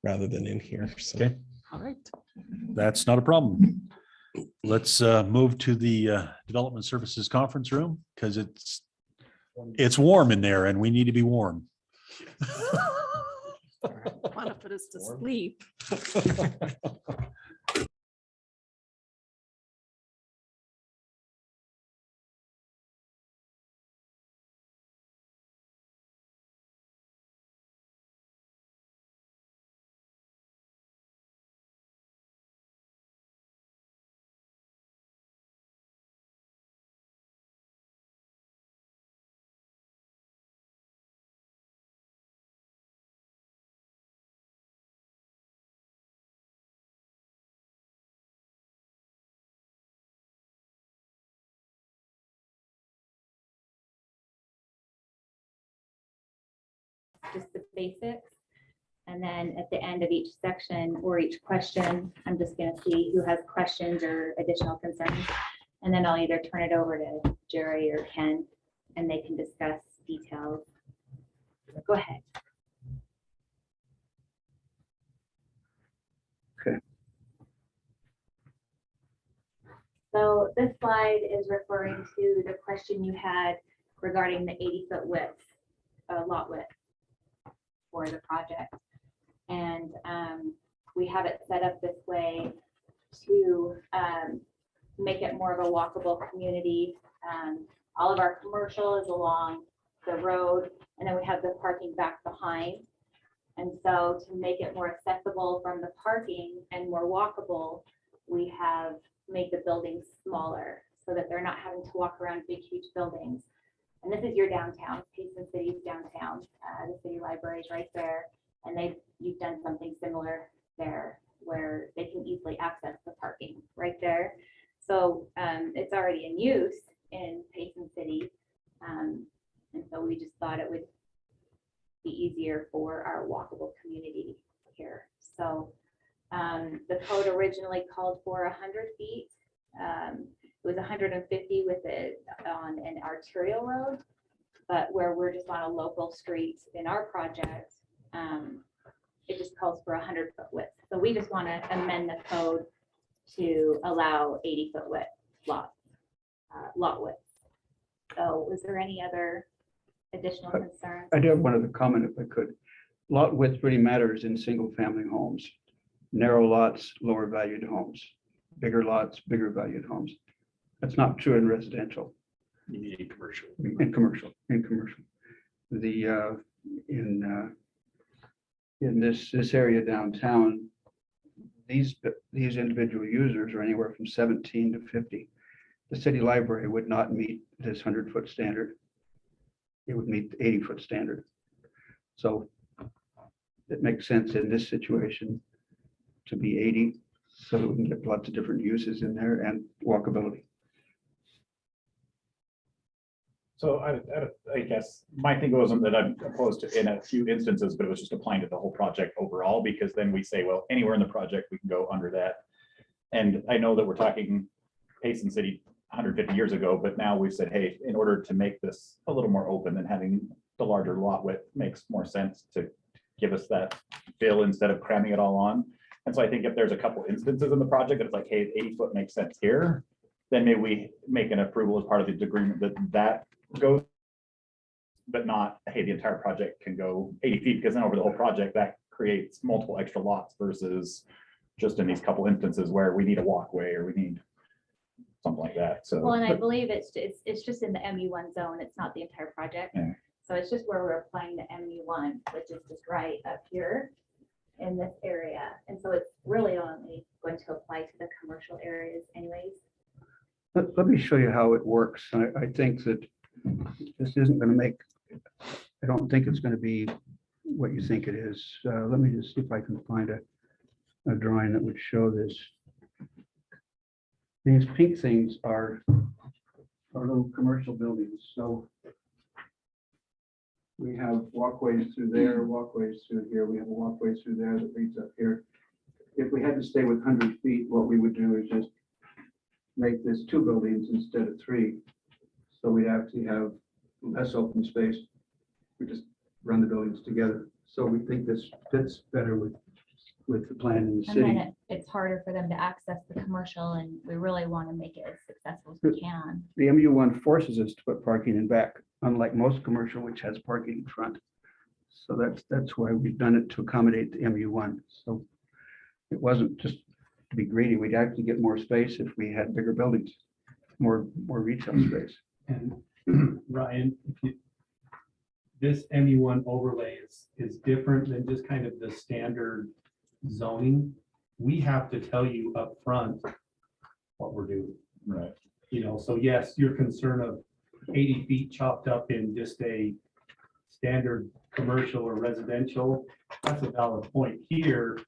rather than in here. So. Okay. All right. That's not a problem. Let's move to the Development Services Conference Room because it's warm in there and we need to be warm. Want to put us to sleep. Just the basics. And then at the end of each section or each question, I'm just going to see who has questions or additional concerns. And then I'll either turn it over to Jerry or Ken and they can discuss details. Go ahead. Okay. So this slide is referring to the question you had regarding the 80-foot width, lot width for the project. And we have it set up this way to make it more of a walkable community. All of our commercial is along the road, and then we have the parking back behind. And so to make it more accessible from the parking and more walkable, we have made the buildings smaller so that they're not having to walk around big, huge buildings. And this is your downtown, Payson City's downtown. The city library is right there. And you've done something similar there where they can easily access the parking right there. So it's already in use in Payson City. And so we just thought it would be easier for our walkable community here. So The code originally called for 100 feet. It was 150 with it on an arterial road, but where we're just on a local street in our project, it just calls for 100-foot width. So we just want to amend the code to allow 80-foot width lot width. So was there any other additional concerns? I do have one other comment if I could. Lot width really matters in single family homes. Narrow lots, lower valued homes. Bigger lots, bigger valued homes. That's not true in residential. You need a commercial. In commercial. The in this area downtown, these individual users are anywhere from 17 to 50. The city library would not meet this 100-foot standard. It would meet the 80-foot standard. So it makes sense in this situation to be 80, so that we can get lots of different uses in there and walkability. So I guess my thing wasn't that I'm opposed to in a few instances, but it was just applying to the whole project overall, because then we say, well, anywhere in the project, we can go under that. And I know that we're talking Payson City 150 years ago, but now we've said, hey, in order to make this a little more open and having the larger lot width makes more sense to give us that fill instead of cramming it all on. And so I think if there's a couple instances in the project that it's like, hey, 80-foot makes sense here, then maybe we make an approval as part of the agreement that goes, but not, hey, the entire project can go 80 feet, because then over the whole project, that creates multiple extra lots versus just in these couple instances where we need a walkway or we need something like that. So, Well, and I believe it's just in the MU1 zone. It's not the entire project. Yeah. So it's just where we're applying the MU1, which is just right up here in this area. And so it's really only going to apply to the commercial areas anyways. Let me show you how it works. I think that this isn't going to make, I don't think it's going to be what you think it is. Let me just see if I can find a drawing that would show this. These pink things are little commercial buildings. So we have walkways through there, walkways through here. We have a walkway through there that leads up here. If we had to stay with 100 feet, what we would do is just make this 2 buildings instead of 3. So we'd actually have less open space. We just run the buildings together. So we think this fits better with the plan in the And city. then it's harder for them to access the commercial, and we really want to make it as successful as we can. The MU1 forces us to put parking in back, unlike most commercial, which has parking in front. So that's why we've done it to accommodate the MU1. So it wasn't just to be greedy. We'd actually get more space if we had bigger buildings, more retail space. And Ryan, this MU1 overlay is different than just kind of the standard zoning. We have to tell you up front what we're doing. Right. So yes, your concern of 80 feet chopped up in just a standard commercial or residential, that's a valid point. Here,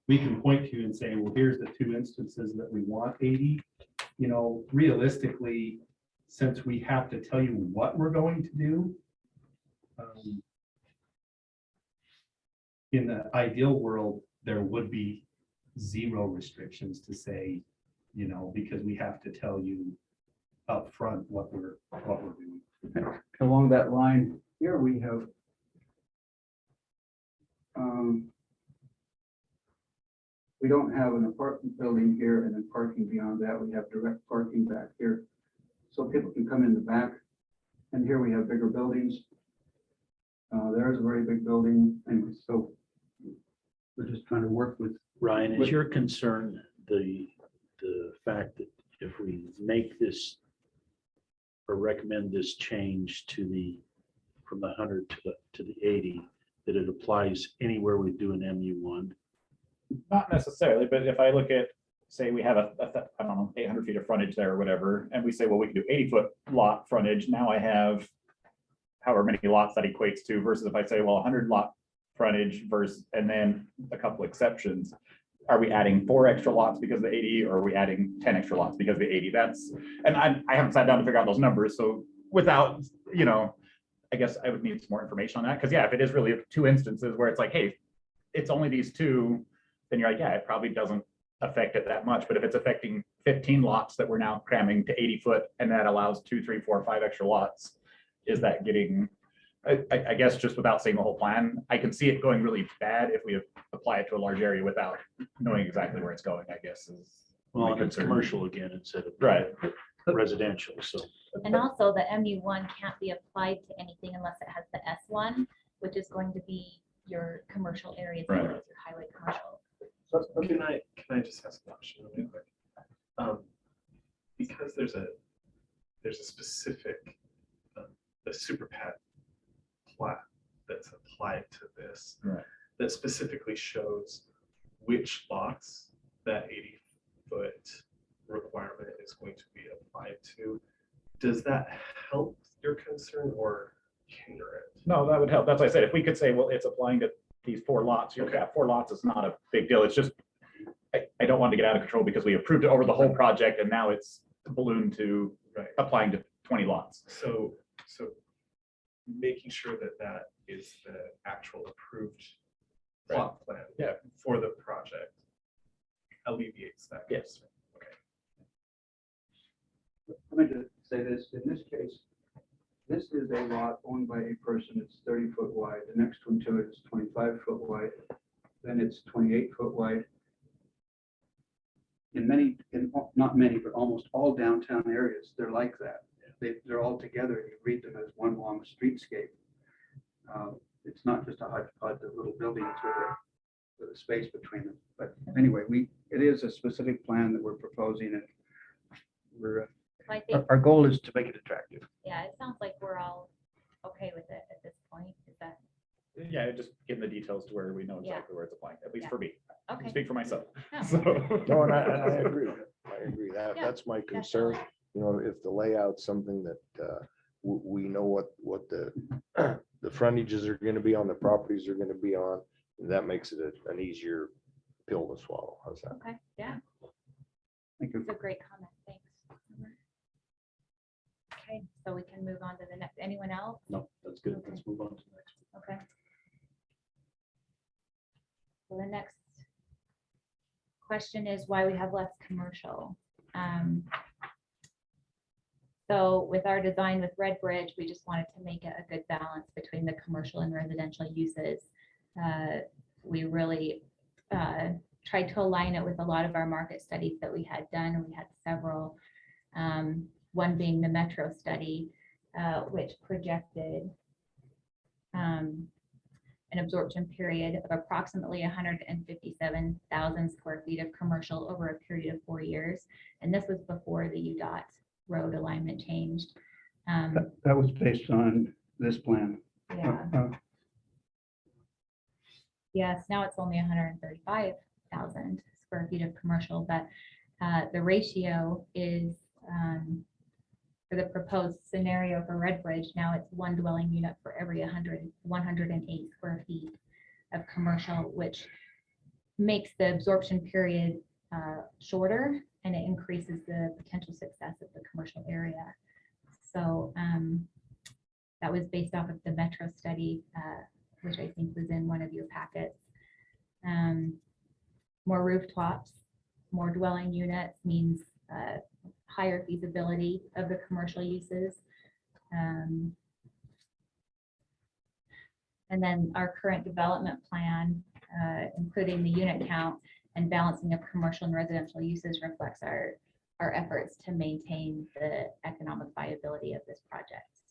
we can point to and say, well, here's the 2 instances that we want 80. Realistically, since we have to tell you what we're going to do, in the ideal world, there would be 0 restrictions to say, because we have to tell you up front what we're doing. Along that line, here we have we don't have an apartment building here and then parking beyond that. We have direct parking back here. So people can come in the back. And here we have bigger buildings. There's a very big building. Anyway, so we're just trying to work with. Ryan, is your concern the fact that if we make this or recommend this change to from the 100 to the 80, that it applies anywhere we do an MU1? Not necessarily, but if I look at, say we have I don't know, 800 feet of frontage there or whatever, and we say, well, we can do 80-foot lot frontage. Now I have however many lots that equates to, versus if I say, well, 100 lot frontage versus, and then a couple exceptions. Are we adding 4 extra lots because of the 80, or are we adding 10 extra lots because of the 80? And I haven't sat down to figure out those numbers. So without, I guess I would need some more information on that. Because yeah, if it is really 2 instances where it's like, hey, it's only these 2, then you're like, yeah, it probably doesn't affect it that much. But if it's affecting 15 lots that we're now cramming to 80 foot, and that allows 2, 3, 4, 5 extra lots, is that getting, I guess just without seeing the whole plan, I can see it going really bad if we apply it to a large area without knowing exactly where it's going, I guess is. Well, my and it's concern. commercial again instead of Right. residential, so. And also the MU1 can't be applied to anything unless it has the S1, which is going to be your commercial areas, as well as your highway commercial. So can I just ask a question really quick? Because there's a specific the super pad plat that's applied to this that specifically shows which lots that 80-foot requirement is going to be applied to. Does that help your concern or hinder it? No, that would help. That's what I said. If we could say, well, it's applying to these 4 lots, you're okay. 4 lots is not a big deal. It's just, I don't want to get out of control because we approved it over the whole project and now it's ballooned to applying to 20 lots. So making sure that that is the actual approved plot plan for the project alleviates that. Yes. Let me just say this, in this case, this is a lot owned by a person, it's 30-foot wide, the next one to it is 25-foot wide, then it's 28-foot wide. Not many, but almost all downtown areas, they're like that. They're all together, and you read them as one long streetscape. It's not just a hodgepodge of little buildings with a space between them. But anyway, it is a specific plan that we're proposing, and we're I think, our goal is to make it attractive. yeah, it sounds like we're all okay with it at this point. Is that, Yeah, just getting the details to where we know Yeah. exactly where it's applying, at least Yeah. for me. I can okay. speak for myself. Yeah. So- No, and I agree. I agree. Yeah, That's my concern. You know, if the layout's something that we know what the the frontages are gonna be on, the properties are gonna be on, that makes it an easier pill to swallow. How's that? Okay, yeah, Thank you. it's a great comment. Thanks. Okay, so we can move on to the next. Anyone else? No, that's good. Okay. Let's move on to the next. Okay. So the next question is why we have less commercial. So with our design with Red Bridge, we just wanted to make a good balance between the commercial and residential uses. We really tried to align it with a lot of our market studies that we had done. We had several, one being the Metro study, which projected an absorption period of approximately 157,000 square feet of commercial over a period of 4 years. And this was before the UDOT road alignment changed. That was based on this plan. Yeah. Yes, now it's only 135,000 square feet of commercial, but the ratio is for the proposed scenario for Red Bridge, now it's 1 dwelling unit for every 108 square feet of commercial, which makes the absorption period shorter, and it increases the potential success of the commercial area. So that was based off of the Metro study, which I think was in one of your packets. More rooftops, more dwelling units means higher feasibility of the commercial uses. And then our current development plan, including the unit count and balancing of commercial and residential uses, reflects our efforts to maintain the economic viability of this project.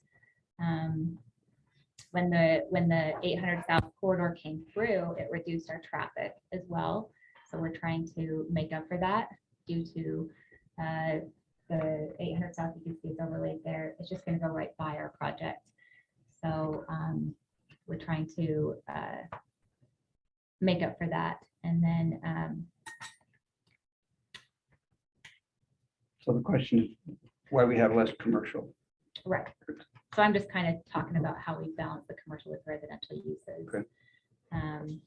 When the 800 South corridor came through, it reduced our traffic as well. So we're trying to make up for that due to the 800 South. You can see it's overlaid there. It's just going to go right by our project. So we're trying to make up for that. And then So the question is why we have less commercial. right. So I'm just kind of talking about how we balance the commercial with residential uses. Okay. And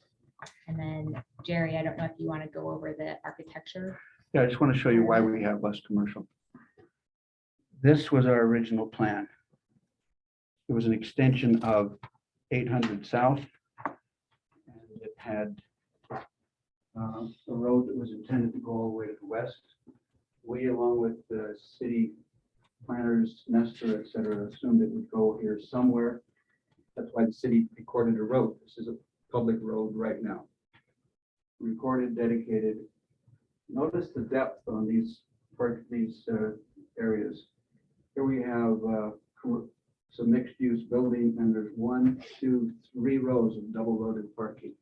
then Jerry, I don't know if you want to go over the architecture. Yeah, I just want to show you why we have less commercial. This was our original plan. It was an extension of 800 South. And it had a road that was intended to go all the way to the west. We, along with the city planners, Nestor, et cetera, assumed it would go here somewhere. That's why the city recorded a road. This is a public road right now. Recorded, dedicated. Notice the depth on these areas. Here we have some mixed use building, and there's 1, 2, 3 rows of double loaded parking.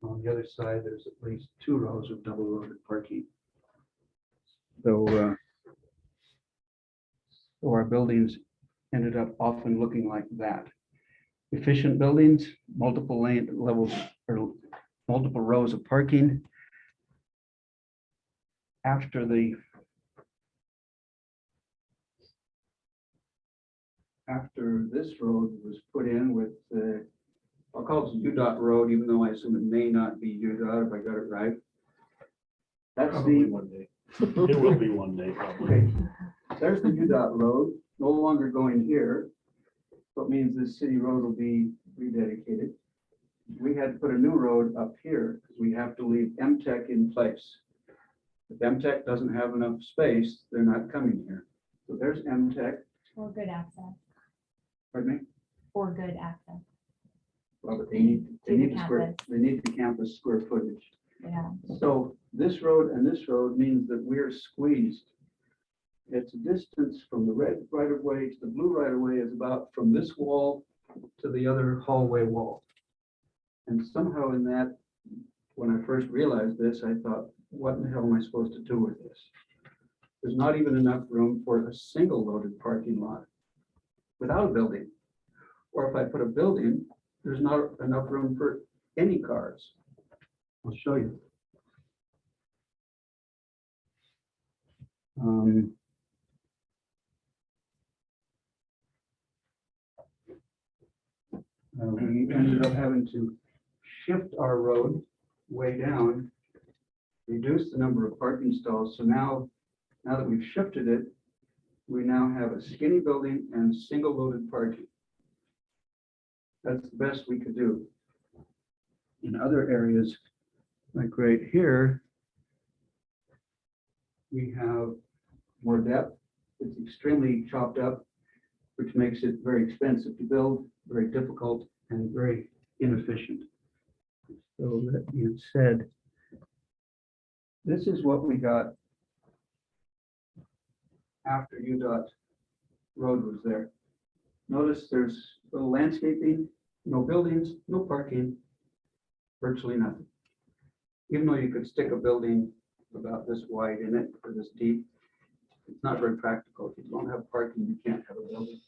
On the other side, there's at least 2 rows of double loaded parking. So our buildings ended up often looking like that. Efficient buildings, multiple lane levels or multiple rows of parking. After this road was put in with the, I'll call it the UDOT road, even though I assume it may not be UDOT if I got it right. That's Probably one day. It will be one day, probably. Okay, there's the UDOT road, no longer going here. What means this city road will be rededicated. We had to put a new road up here because we have to leave MTech in place. If MTech doesn't have enough space, they're not coming here. So there's MTech. For good access. Pardon me? For good access. Well, but they need the campus square footage. Yeah. So this road and this road means that we're squeezed. It's a distance from the red right of way to the blue right of way is about from this wall to the other hallway wall. And somehow in that, when I first realized this, I thought, what in the hell am I supposed to do with this? There's not even enough room for a single loaded parking lot without a building. Or if I put a building, there's not enough room for any cars. I'll show you. We ended up having to shift our road way down, reduce the number of parking stalls. So now that we've shifted it, we now have a skinny building and single loaded parking. That's the best we could do. In other areas, like right here, we have more depth. It's extremely chopped up, which makes it very expensive to build, very difficult, and very inefficient. So that being said, this is what we got after UDOT road was there. Notice there's little landscaping, no buildings, no parking, virtually nothing. Even though you could stick a building about this wide in it or this deep, it's not very practical. If you don't have parking, you can't have a building.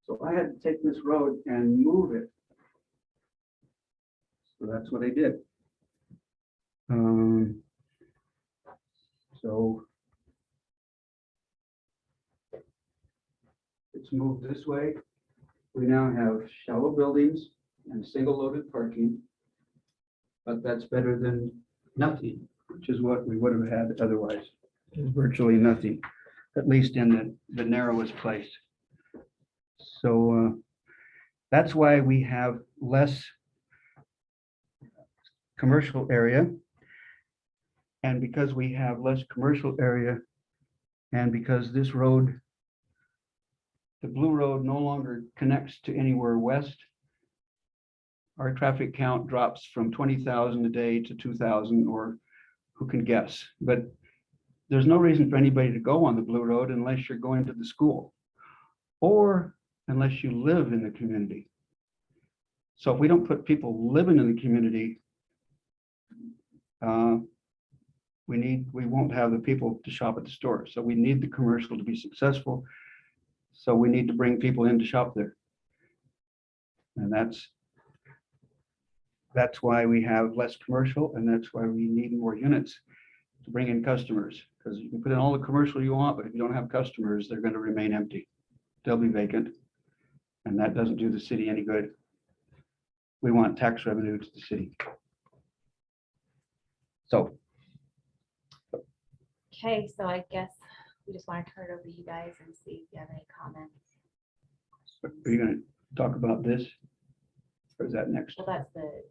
So I had to take this road and move it. So that's what I did. So it's moved this way. We now have shallow buildings and single loaded parking, but that's better than nothing, which is what we would have had otherwise. Virtually nothing, at least in the narrowest place. So that's why we have less commercial area. And because we have less commercial area, and because this road, the blue road no longer connects to anywhere west, our traffic count drops from 20,000 a day to 2,000, or who can guess? But there's no reason for anybody to go on the blue road unless you're going to the school or unless you live in the community. So if we don't put people living in the community, we won't have the people to shop at the store. So we need the commercial to be successful. So we need to bring people in to shop there. And that's why we have less commercial, and that's why we need more units to bring in customers. Because you can put in all the commercial you want, but if you don't have customers, they're going to remain empty. They'll be vacant. And that doesn't do the city any good. We want tax revenue to the city. So. Okay, so I guess we just want to turn it over to you guys and see if you have any comments. Are you going to talk about this? Or is that next? Well, that's the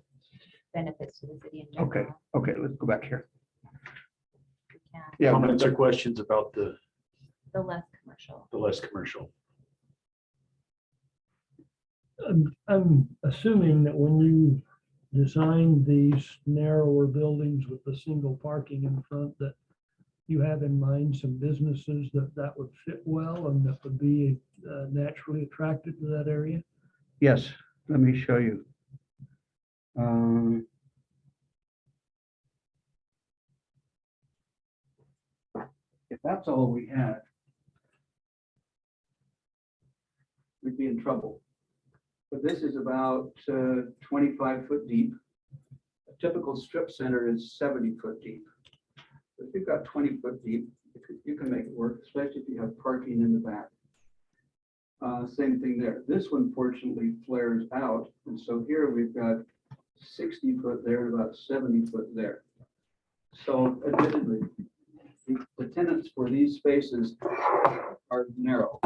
benefits to the city in general. Okay, okay, let's go back here. Yeah. Yeah, Comments or questions about The less commercial. the less commercial? I'm assuming that when you design these narrower buildings with the single parking in front, that you have in mind some businesses that would fit well and that would be naturally attracted to that area? yes, let me show you. If that's all we had, we'd be in trouble. But this is about 25 foot deep. A typical strip center is 70 foot deep. If you've got 20 foot deep, you can make it work, especially if you have parking in the back. Same thing there. This one fortunately flares out. And so here we've got 60 foot there and about 70 foot there. So admittedly, the tenants for these spaces are narrow.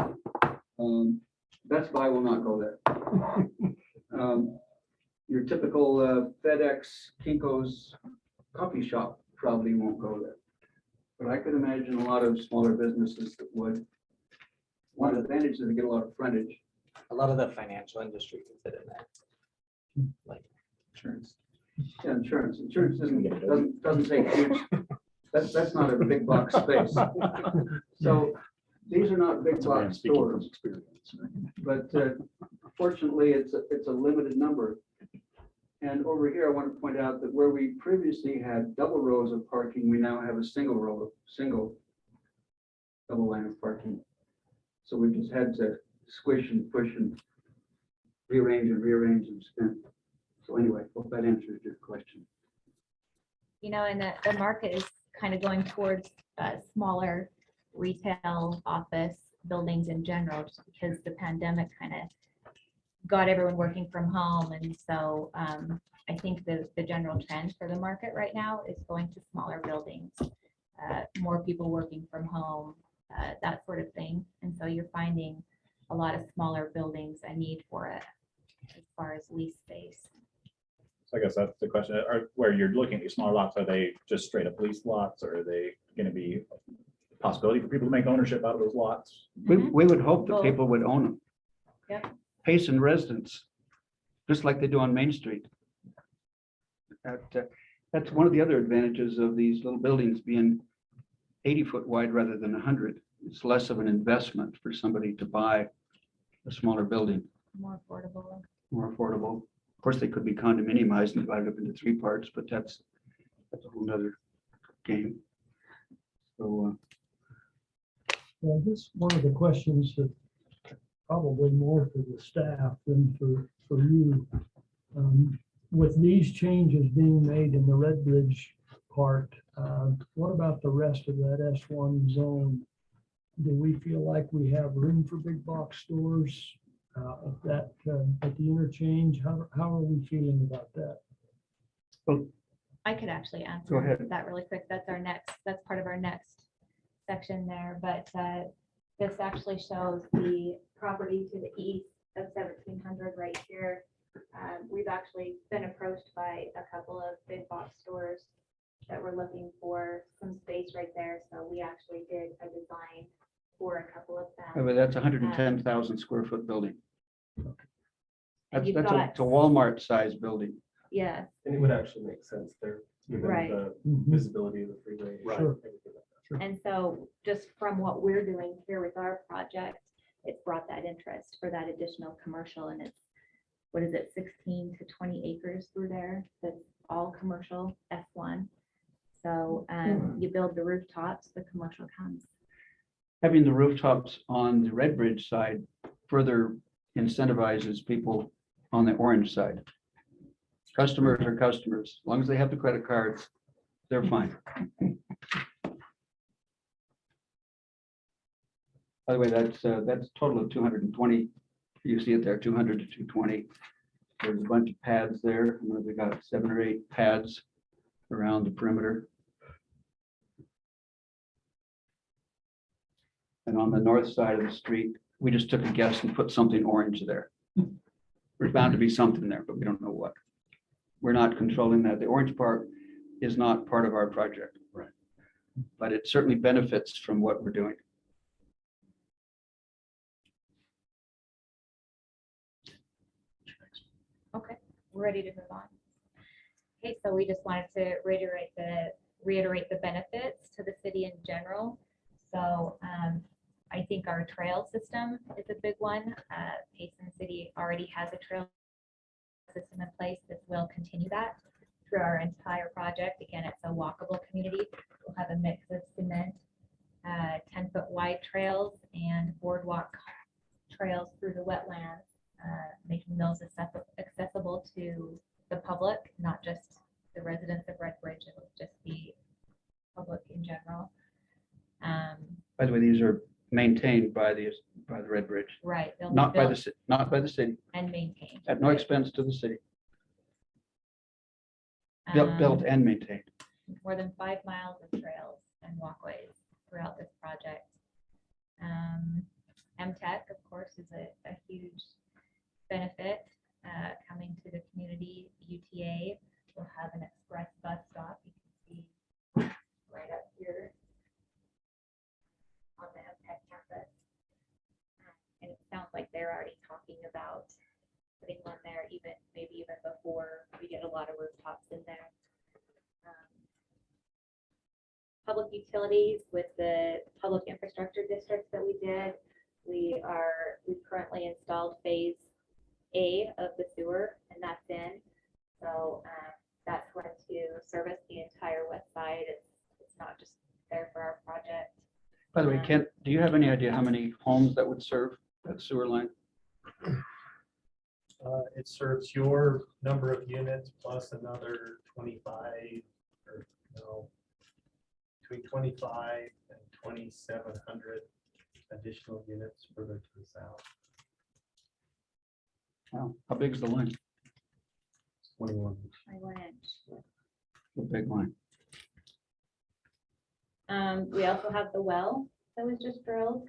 Best Buy will not go there. Your typical FedEx, Kinko's coffee shop probably won't go there. But I could imagine a lot of smaller businesses that would. One of the advantages is they get a lot of frontage. A lot of the financial industry can fit in there. Like insurance. Yeah, insurance. Insurance doesn't take huge. That's not a big box space. So these are not big box stores. But fortunately, it's a limited number. And over here, I want to point out that where we previously had double rows of parking, we now have a single double line of parking. So we just had to squish and push and rearrange and spin. So anyway, hope that answers your question. You know, and the market is kind of going towards smaller retail office buildings in general, just because the pandemic kind of got everyone working from home. And so I think the general trend for the market right now is going to smaller buildings, more people working from home, that sort of thing. And so you're finding a lot of smaller buildings, a need for it as far as lease space. So I guess that's the question, where you're looking at these smaller lots, are they just straight up lease lots, or are they going to be a possibility for people to make ownership out of those lots? We would hope that people would own them. Yep. Payson residents, just like they do on Main Street. That's one of the other advantages of these little buildings being 80 foot wide rather than 100. It's less of an investment for somebody to buy a smaller building. More affordable. More affordable. Of course, they could be condominiumized and divided up into 3 parts, but that's a whole nother game. So Well, I guess one of the questions that probably more for the staff than for you, with these changes being made in the Red Bridge part, what about the rest of that S1 zone? Do we feel like we have room for big box stores at the interchange? How are we feeling about that? Well, I could actually Go answer ahead. that really quick. That's part of our next section there, but this actually shows the property to the east of 1700 right here. We've actually been approached by a couple of big box stores that were looking for some space right there. So we actually did a design for a couple of them. but that's 110,000 square foot building. That's you've a got- Walmart size building. Yeah, And it would actually make sense there, given Right. the visibility of the freeway. Sure. everything like that. and so just from what we're doing here with our project, it's brought that interest for that additional commercial, and it's, what is it, 16 to 20 acres through there, that's all commercial S1. So you build the rooftops, the commercial comes. Having the rooftops on the Red Bridge side further incentivizes people on the orange side. Customers are customers. As long as they have the credit cards, they're fine. By the way, that's a total of 220. You see it there, 200 to 220. There's a bunch of pads there. We got 7 or 8 pads around the perimeter. And on the north side of the street, we just took a guess and put something orange there. There's bound to be something there, but we don't know what. We're not controlling that. The orange part is not part of our project. Right. But it certainly benefits from what we're doing. Okay, we're ready to move on. Okay, so we just wanted to reiterate the benefits to the city in general. So I think our trail system is a big one. Payson City already has a trail system in place. This will continue that through our entire project. Again, it's a walkable community. We'll have a mix of cement, 10-foot wide trails and boardwalk trails through the wetlands, making those accessible to the public, not just the residents of Red Bridge. It will just be public in general. By the way, these are maintained by the Red Bridge. Right. they'll be Not by built the city, and maintained. at no expense to the city. Built and maintained. More than 5 miles of trails and walkways throughout this project. MTech, of course, is a huge benefit coming to the community. UTA will have an express bus stop. You can see right up here on the MTech campus. And it sounds like they're already talking about putting one there, maybe even before we get a lot of rooftops in there. Public utilities with the public infrastructure districts that we did. We've currently installed phase A of the sewer, and that's in. So that's going to service the entire west side. It's not just there for our project. By the way, Kent, do you have any idea how many homes that would serve that sewer line? It serves your number of units plus another 25 or no, between 25 and 2,700 additional units further to the south. Wow, how big is the line? 21. 21 inch. A big line. We also have the well that was just drilled,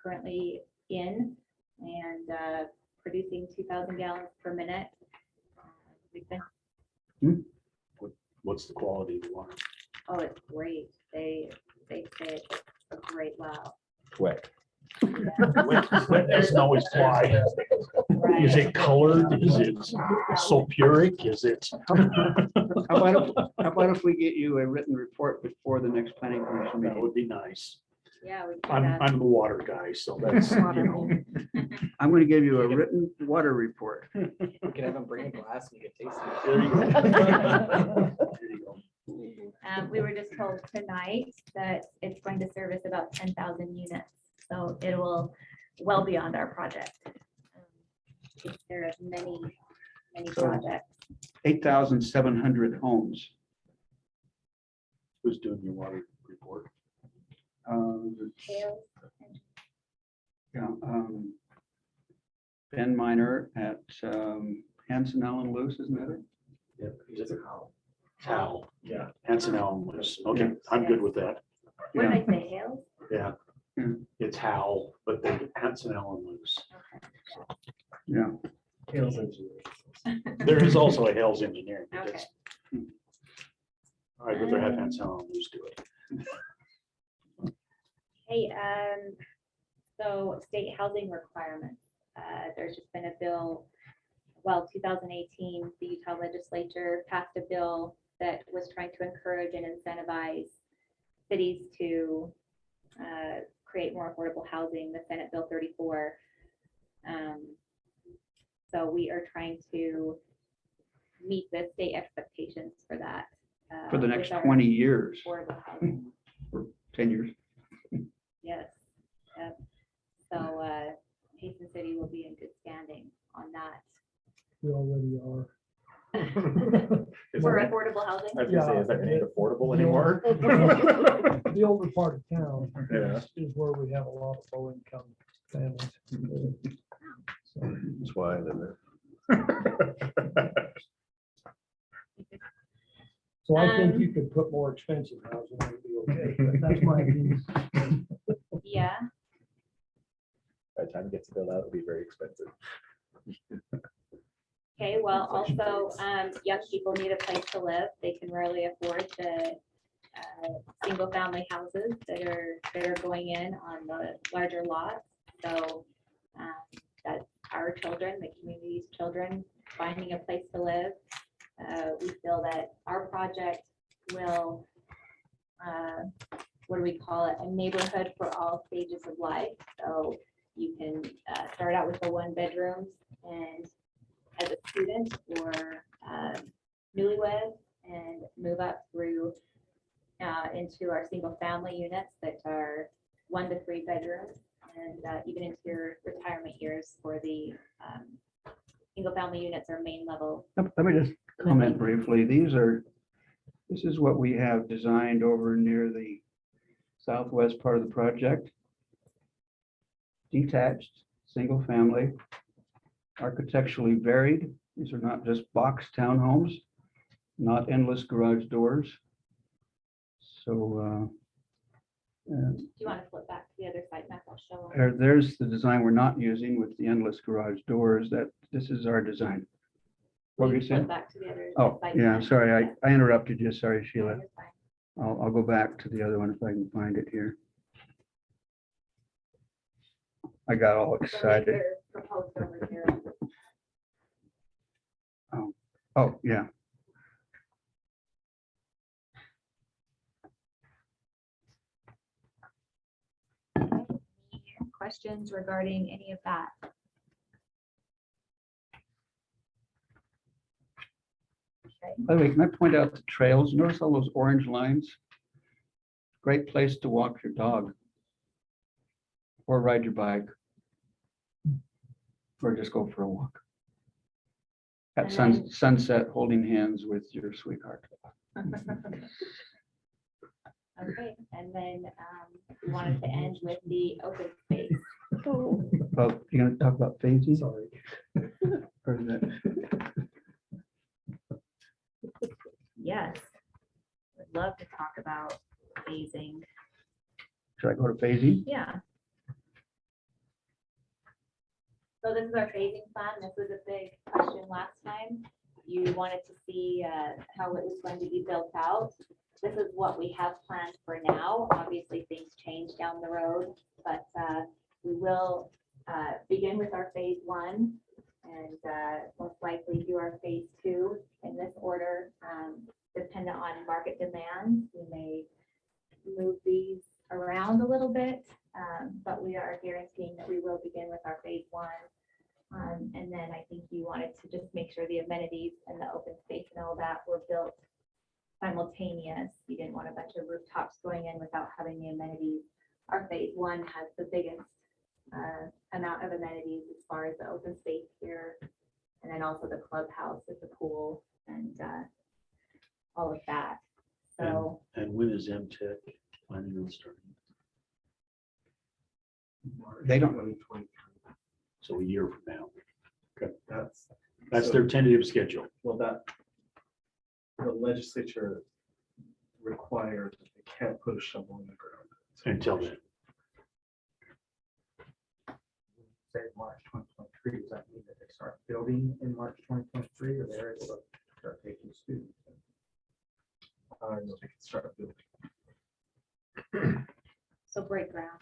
currently in and producing 2,000 gallons per minute. We've been, What's the quality of the water? oh, it's great. They say it's a great well. Wet. Wet doesn't always fly. Is it colored? Is it sulfuric? Is it? How about if we get you a written report before the next planning commission That meeting? would be nice. Yeah, we I'm the water guy, so that's, you know. I'm going to give you a written water report. We can have them bring a glass and you can taste it. There you go. There you go. We were just told tonight that it's going to service about 10,000 units. So it will well beyond our project. There are many So- projects. 8,700 homes. Who's doing your water report? Tails. Yeah, Ben Minor at Hanson Allen Lewis, isn't that it? Yeah. Is it Hal? Yeah. Hanson Allen Lewis. Okay, I'm good with that. What did I say, Hales? Yeah. It's Hal, but they Hanson Allen Lewis. Yeah. Hales There is also a Hales Engineering. but Okay. that's- I'd rather have Hanson Allen Lewis do it. Hey, so state housing requirements. There's just been a bill, 2018, the Utah legislature passed a bill that was trying to encourage and incentivize cities to create more affordable housing, the Senate Bill 34. So we are trying to meet the state expectations for that. For the with next our 20 years, affordable housing. or 10 years. Yes. Yep. So Payson City will be in good standing on that. We already are. For affordable housing? I was gonna say, is that gonna be affordable The anymore? older- The older part of town Yeah. is where we have a lot of low income families. So, That's why I live there. So I think you could put more expensive housing, and it'd be okay, but that's my opinion. Yeah. By the time it gets built out, it'll be very expensive. Okay, well, also, young people need a place to live. They can rarely afford the single family houses that are going in on the larger lots. So that's our children, the community's children, finding a place to live. We feel that our project will, what do we call it? A neighborhood for all stages of life. So you can start out with the 1 bedrooms and as a student or newlywed and move up through into our single family units that are 1 to 3 bedrooms and even into your retirement years for the single family units or main level. Let me just comment briefly. This is what we have designed over near the southwest part of the project. Detached, single family, architecturally varied. These are not just box townhomes, not endless garage doors. So Do you want to flip back to the other side map? I'll show. there's the design we're not using with the endless garage doors. This is our design. What were you saying? Flip back to the other Oh, side yeah, map. sorry, I interrupted you. Sorry, Sheila. You're fine. I'll go back to the other one if I can find it here. I got all So excited. they're proposed over here. Oh, yeah. Any questions regarding any of that? Okay. By the way, can I point out the trails? Notice all those orange lines? Great place to walk your dog. Or ride your bike. Or just go for a walk. At And then- sunset, holding hands with your sweetheart. Okay, and then we wanted to end with the open space. Oh, you're gonna talk about phasing? Sorry. Or is that? Yes. Would love to talk about phasing. Should I go to phasing? Yeah. So this is our phasing plan. This was a big question last time. You wanted to see how it was going to be built out. This is what we have planned for now. Obviously, things change down the road, but we will begin with our phase 1 and most likely do our phase 2 in this order, dependent on market demand. We may move these around a little bit, but we are guaranteeing that we will begin with our phase 1. And then I think you wanted to just make sure the amenities and the open space and all that were built simultaneous. You didn't want a bunch of rooftops going in without having the amenities. Our phase 1 has the biggest amount of amenities as far as the open space here, and then also the clubhouse with the pool and all of that. So And when is MTech planning on starting? They don't. So a year from now. Okay, that's their tentative schedule. Well, the legislature requires that they can't put a shovel in the ground. Until then. Say March 2023, does that mean that they start building in March 2023 or they're able to start taking students? I don't know if they can start building. so break ground.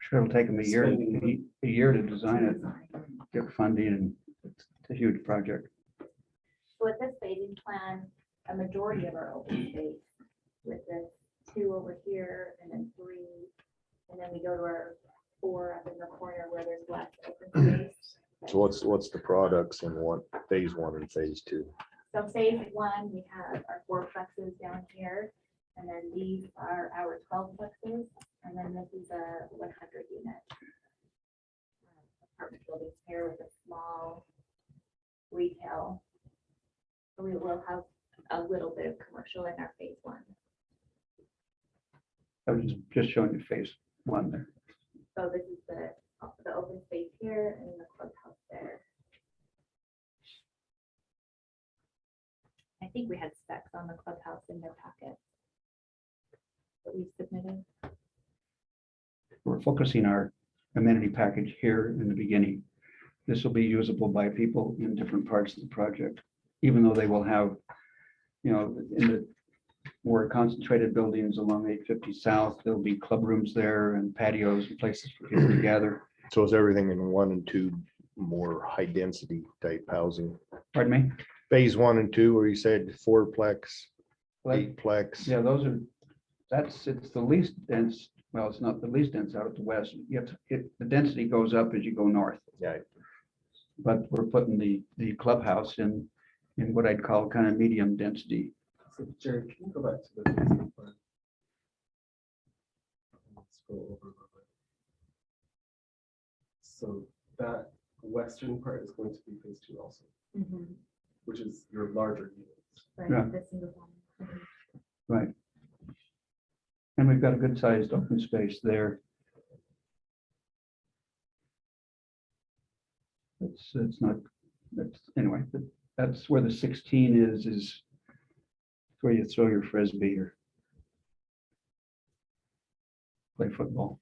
Sure, it'll take them a year to design it, get funding, and it's a huge project. So with this phasing plan, a majority of our open space with this 2 over here and then 3, and then we go to our 4 up in the corner where there's less open space. So what's the products in phase 1 and phase 2? So phase 1, we have our 4 plexes down here, and then these are our 12 plexes, and then this is a 100 unit apartment building here with a small retail. So we will have a little bit of commercial in our phase 1. I was just showing you phase 1 there. So this is the open space here and the clubhouse there. I think we had specs on the clubhouse in their packet that we submitted. We're focusing our amenity package here in the beginning. this will be usable by people in different parts of the project, even though they will have, you know, in the more concentrated buildings along 850 South, there'll be club rooms there and patios and places for people to gather. So is everything in 1 and 2 more high density type housing? Pardon me? Phase 1 and 2, where you said 4-plex, Like, 8-plex. yeah, those are, it's the least dense, well, it's not the least dense out at the west. You have to, the density goes up as you go north. Yeah. But we're putting the clubhouse in what I'd call kind of medium density. So Jerry, can you go back to the basic plan? Scroll over a little bit. So that western part is going to be phase 2 also, which is your larger units. Yeah. Right. And we've got a good sized open space there. It's not, anyway, that's where the 16 is where you throw your frisbee or play football.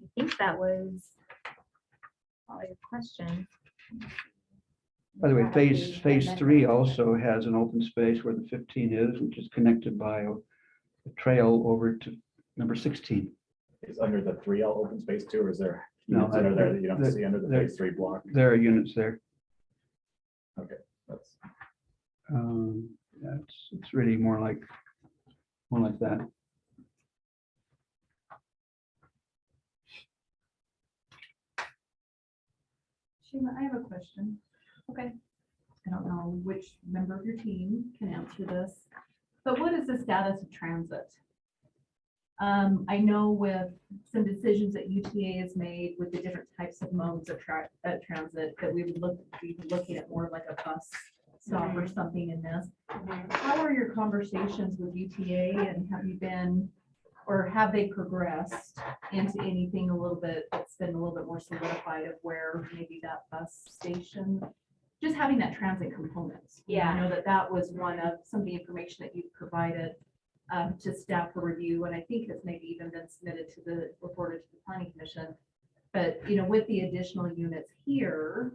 I think that was all your questions. By the way, phase 3 also has an open space where the 15 is, which is connected by a trail over to number 16. Is under the 3L open space too, or is there No, units under there that you don't see under the phase 3 block? There are units there. Okay, that's. Yeah, it's really more like that. Sheila, I have a question. Okay. I don't know which member of your team can answer this, but what is the status of transit? I know with some decisions that UTA has made with the different types of modes of transit, that we would be looking at more like a bus stop or something in this. How are your conversations with UTA, and have you been, or have they progressed into anything a little bit that's been a little bit more solidified of where maybe that bus station, just having that transit component? Yeah. I know that was one of some of the information that you provided to staff for review, and I think it's maybe even been submitted to the, reported to the planning commission. But, you know, with the additional units here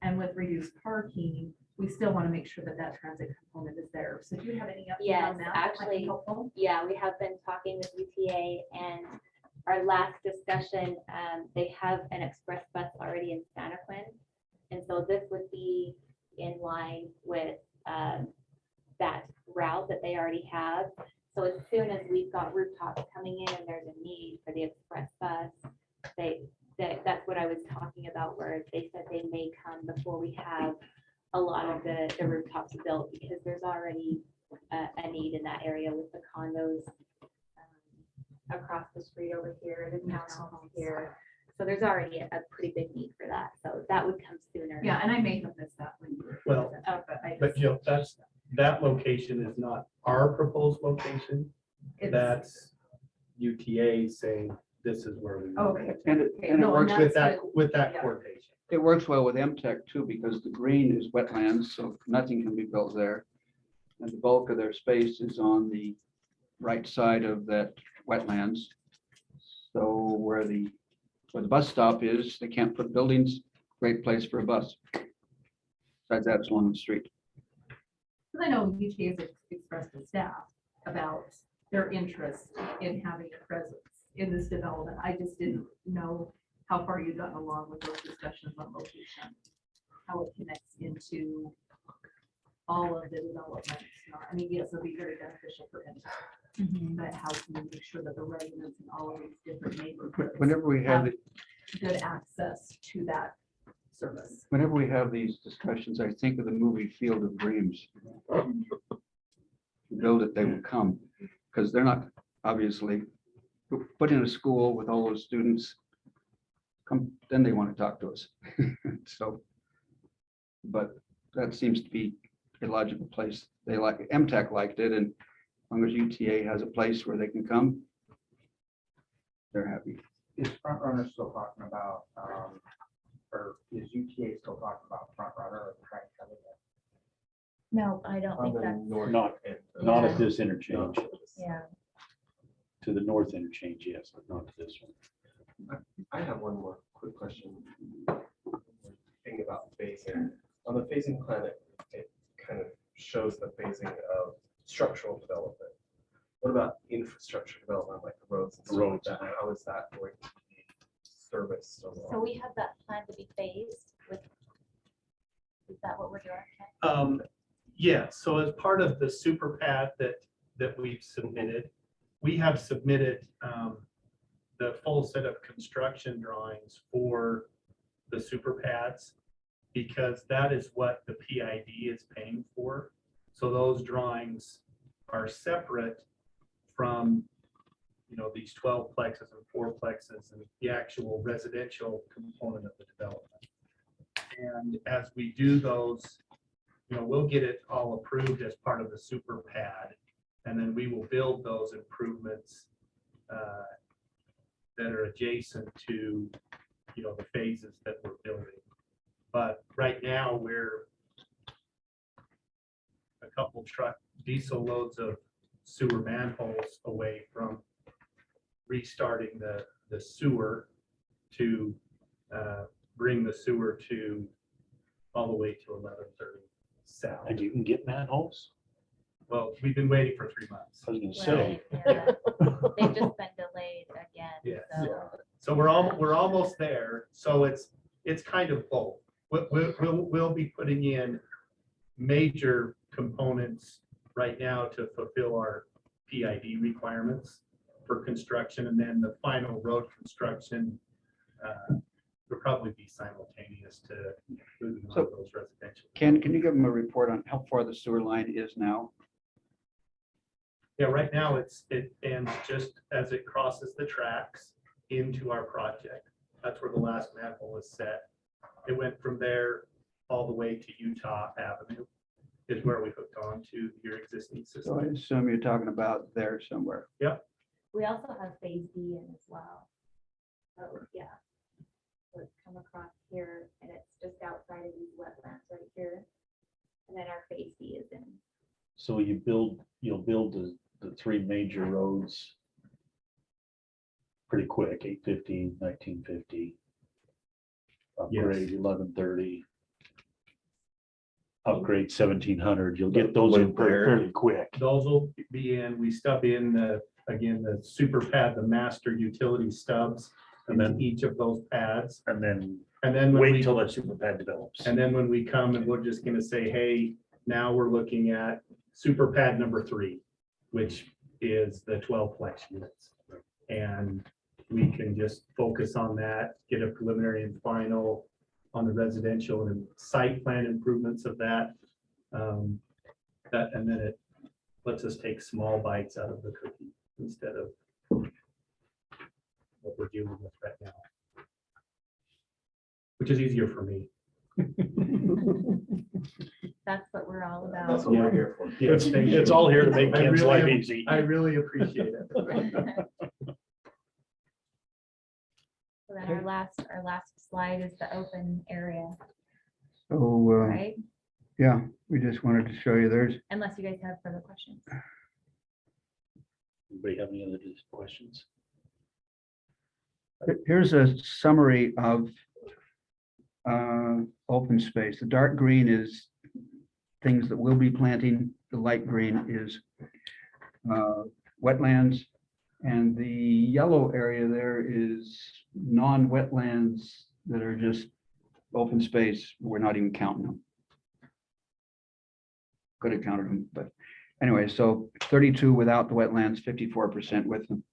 and with reduced parking, we still want to make sure that that transit component is there. So do you have any update Yes, on that? That might be actually, helpful? yeah, we have been talking with UTA, and our last discussion, they have an express bus already in Santa Quinn. And so this would be in line with that route that they already have. So as soon as we've got rooftops coming in and there's a need for the express bus, that's what I was talking about, where they said they may come before we have a lot of the rooftops built, because there's already a need in that area with the condos across the street over here, the townhomes here. So there's already a pretty big need for that. So that would come sooner. Yeah, and I may have missed that when you were. Well, but just- Jill, that location is not our proposed location. It's- That's UTA saying this is where we. want Okay. it. And it No, works With that, good. with that Yeah. coordination. It works well with MTech too, because the green is wetlands, so nothing can be built there. And the bulk of their space is on the right side of that wetlands. So where the bus stop is, they can't put buildings, great place for a bus. Besides that, it's along the street. Because I know UTA has expressed to staff about their interest in having a presence in this development. I just didn't know how far you'd gotten along with those discussions on location, how it connects into all of the developments. I mean, yes, it'll be very beneficial for anyone, but how can we make sure that the residents in all of these different neighborhoods Whenever we have, good access to that service? whenever we have these discussions, I think of the movie Field of Dreams. Build it, they will come, because they're not, obviously, put in a school with all those students, come, then they want to talk to us. So, but that seems to be a logical place. They like, MTech liked it, and as long as UTA has a place where they can come, they're happy. Is Front Runner still talking about, or is UTA still talking about Front Runner or trying to cover that? No, I don't think that's. Not at this interchange. Yeah. To the north interchange, yes, but not to this one. I I have one more quick question. Thinking about phasing. On the phasing plan, it kind of shows the phasing of structural development. What about infrastructure development, like the roads and stuff like that? How is that going to be serviced? So we have that plan to be phased with, is that what we're doing? Yeah, so as part of the super pad that we've submitted, we have submitted the full set of construction drawings for the super pads, because that is what the PID is paying for. So those drawings are separate from, you know, these 12 plexes and 4 plexes and the actual residential component of the development. And as we do those, you know, we'll get it all approved as part of the super pad, and then we will build those improvements that are adjacent to, you know, the phases that we're building. But right now we're a couple truck diesel loads of sewer manholes away from restarting the sewer to bring the sewer to all the way to 1130 south. And you can get manholes? Well, we've been waiting for 3 months. I was gonna say. They've just been delayed again. Yes. So So we're almost there. So it's kind of both. We'll be putting in major components right now to fulfill our PID requirements for construction, and then the final road construction will probably be simultaneous to moving on those residential. Can you give them a report on how far the sewer line is now? Yeah, right now it ends just as it crosses the tracks into our project. That's where the last manhole is set. It went from there all the way to Utah Avenue is where we hooked on to your existing So I system. assume you're talking about there somewhere. Yep. we also have phase D in as well. So yeah. So it's come across here and it's just outside of these wetlands right here. And then our phase D is in. So you'll build the 3 major roads pretty quick, 850, 1950. Upgrade 1130. Upgrade 1700. You'll get those in fairly quick. Those will be in, we stub in the super pad, the master utility stubs, and then each of those pads. And then when wait till that super pad develops. And then when we come and we're just gonna say, hey, now we're looking at super pad number 3, which is the 12 plex units. And we can just focus on that, get a preliminary and final on the residential and site plan improvements of that. And then it lets us take small bites out of the cookie instead of what we're dealing with right now, which is easier for me. That's what we're all about. That's what we're here for. Yes, thank you. It's all here to make I Ken's really life am- easy. I really appreciate it. So then our last slide is the open area, So, right? yeah, we just wanted to show you theirs. Unless you guys have further questions. Anybody have any other questions? Here's a summary of open space. The dark green is things that we'll be planting. The light green is wetlands. And the yellow area there is non-wetlands that are just open space. We're not even counting them. Could have counted them, but anyway, so 32 without the wetlands, 54% with them.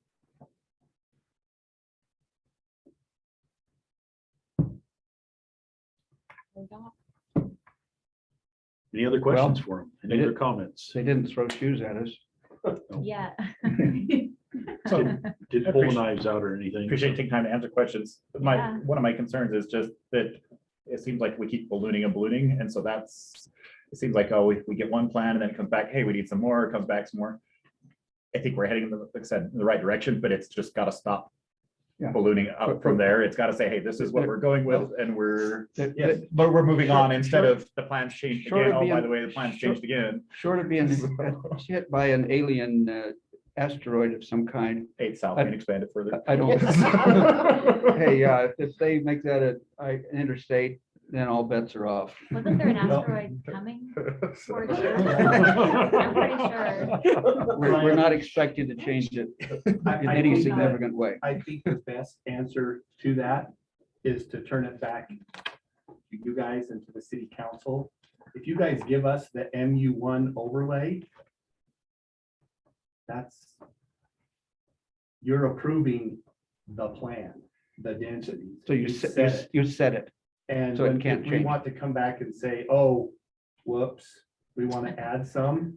Any other questions for him? Any other comments? They didn't throw shoes at us. Yeah. Didn't pull knives out or anything. Appreciate you taking time to answer questions. Yeah. One of my concerns is just that it seems like we keep ballooning and ballooning. And so it seems like, oh, we get one plan and then it comes back, hey, we need some more, it comes back some more. I think we're heading in like I said, in the right direction, but it's just got to stop Yeah. ballooning up from there. It's got to say, hey, this is what we're going with, and but we're moving on instead of the plans changed Short again. of Oh, by being- the way, the plans changed again. Short of being hit by an alien asteroid of some kind. 8 South, we can expand it further. I don't. Hey, if they make that an interstate, then all bets are off. Wasn't there an asteroid coming? For sure. I'm pretty sure. We're not expecting to change it in any think- significant way. I think the best answer to that is to turn it back to you guys and to the city council. If you guys give us the MU1 overlay, you're approving the plan, the densities. So you said it. And So it when can't if we change. want to come back and say, oh, whoops, we want to add some.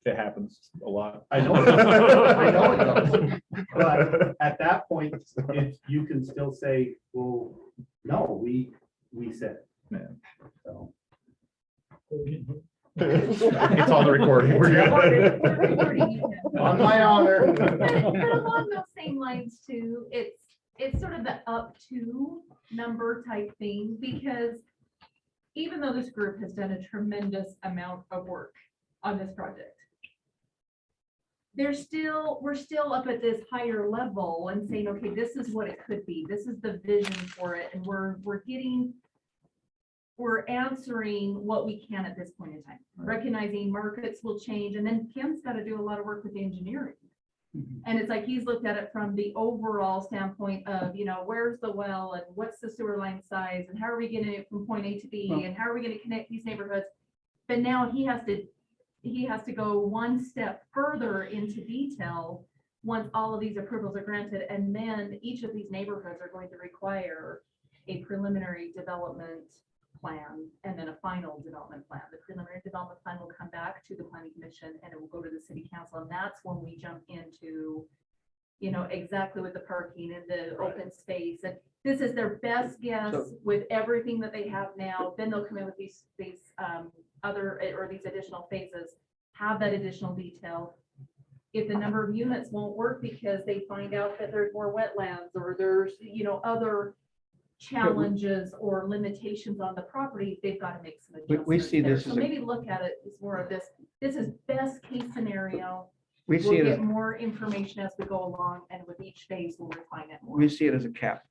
It happens a lot. I know, I know it does. But at that point, you can still say, well, no, we said it. Yeah. So. It's on the recording. We're good. We're recording you. On my honor. But along those same lines too, it's sort of the up to number type thing, because even though this group has done a tremendous amount of work on this project, we're still up at this higher level and saying, okay, this is what it could be. This is the vision for it. And we're answering what we can at this point in time, recognizing markets will change. And then Kim's got to do a lot of work with engineering. And it's like, he's looked at it from the overall standpoint of, where's the well and what's the sewer line size and how are we getting it from point A to B and how are we going to connect these neighborhoods? But now he has to go one step further into detail once all of these approvals are granted. And then each of these neighborhoods are going to require a preliminary development plan and then a final development plan. The preliminary development plan will come back to the planning commission and it will go to the city council. And that's when we jump into, exactly with the parking and the open space. And this is their best guess with everything that they have now. Then they'll come in with these other or these additional phases, have that additional detail. If the number of units won't work because they find out that there's more wetlands or there's, other challenges or limitations on the property, they've got to make some adjustments. We see there. this So as a- maybe look at it as more of this is best case scenario. We We'll see it get as, more information as we go along, and with each phase, we'll refine it more. we see it as a cap.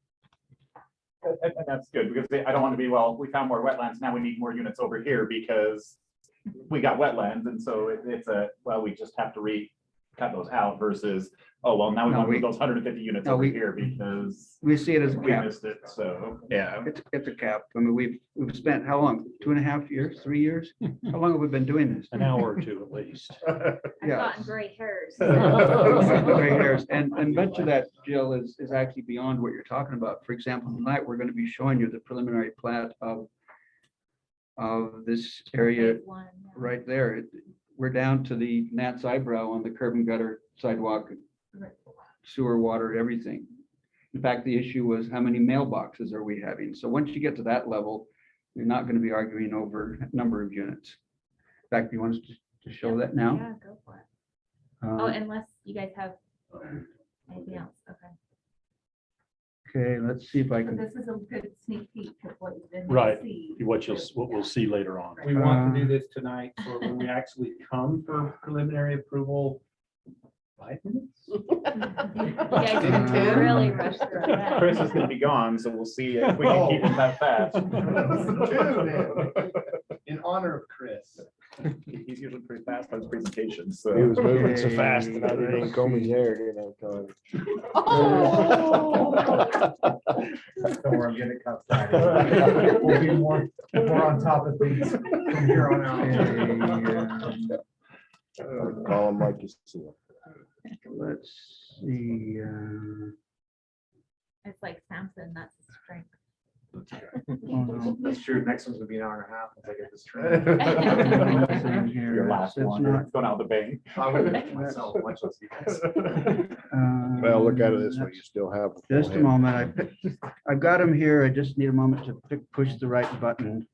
And that's good, because I don't want to be, we found more wetlands, now we need more units over here because we got wetlands, and so we just have to cut those out versus, now we No, want to we- move those 150 units No, over we- here because We see it as a we cap. missed it, so, yeah. It's a cap. I mean, we've spent how long? 2.5 years, 3 years? How long have we been doing this? An hour or two at least. I've Yeah. gotten gray hairs. Gray hairs. And much of that, Jill, is actually beyond what you're talking about. For example, tonight, we're going to be showing you the preliminary plat of this area Phase one, yeah. right there. We're down to the gnat's eyebrow on the curb and gutter, sidewalk, sewer, water, everything. In fact, the issue was how many mailboxes are we having? So once you get to that level, you're not going to be arguing over number of units. In fact, you want us to show that now? Yeah, go for it. Unless you guys have anything else, okay. Okay, let's see if I So can. this is a good sneak peek of what you've been. Right. What we'll see later on. We want to do this tonight, so when we actually come for preliminary approval, 5 minutes? You guys really rushed through that. Chris is gonna be gone, so we'll see if we can keep him that fast. In honor of Chris. He's usually pretty fast on his presentations, so. He was moving so fast and I didn't even comb his hair, going. Don't worry, I'm getting cuffed. We'll be more on top of things from here on out. Call him like you see him. Let's see. It's like Samson, that's his strength. That's true. Next one's gonna be an hour and a half. If I get this Same here. Your last That's one, not- going out the bang. I would have myself, much less you guys. Well, look at it this way, you still have. a full Just a head. moment. I've got them here. I just need a moment to push the right button.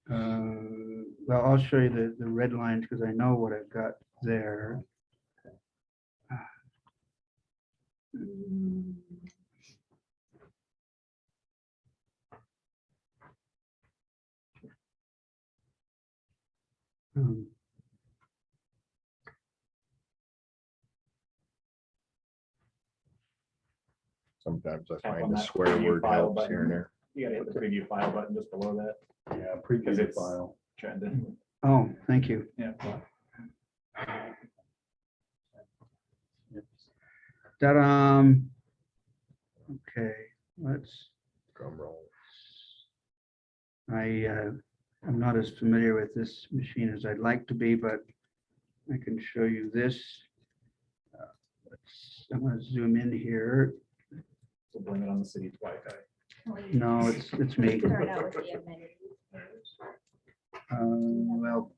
Well, I'll show you the red lines because I know what I've got there. Sometimes I Tap on find the that swear preview word file helps here and there. You gotta hit the preview file button just below that. Yeah, Because preview it's file. trying to, Oh, thank you. yeah. That, okay, let's, Drum roll. I'm not as familiar with this machine as I'd like to be, but I can show you this. I'm gonna zoom in here. We'll blame it on the city's Wi-Fi. No, it's me. Start out with the amenities page. Well,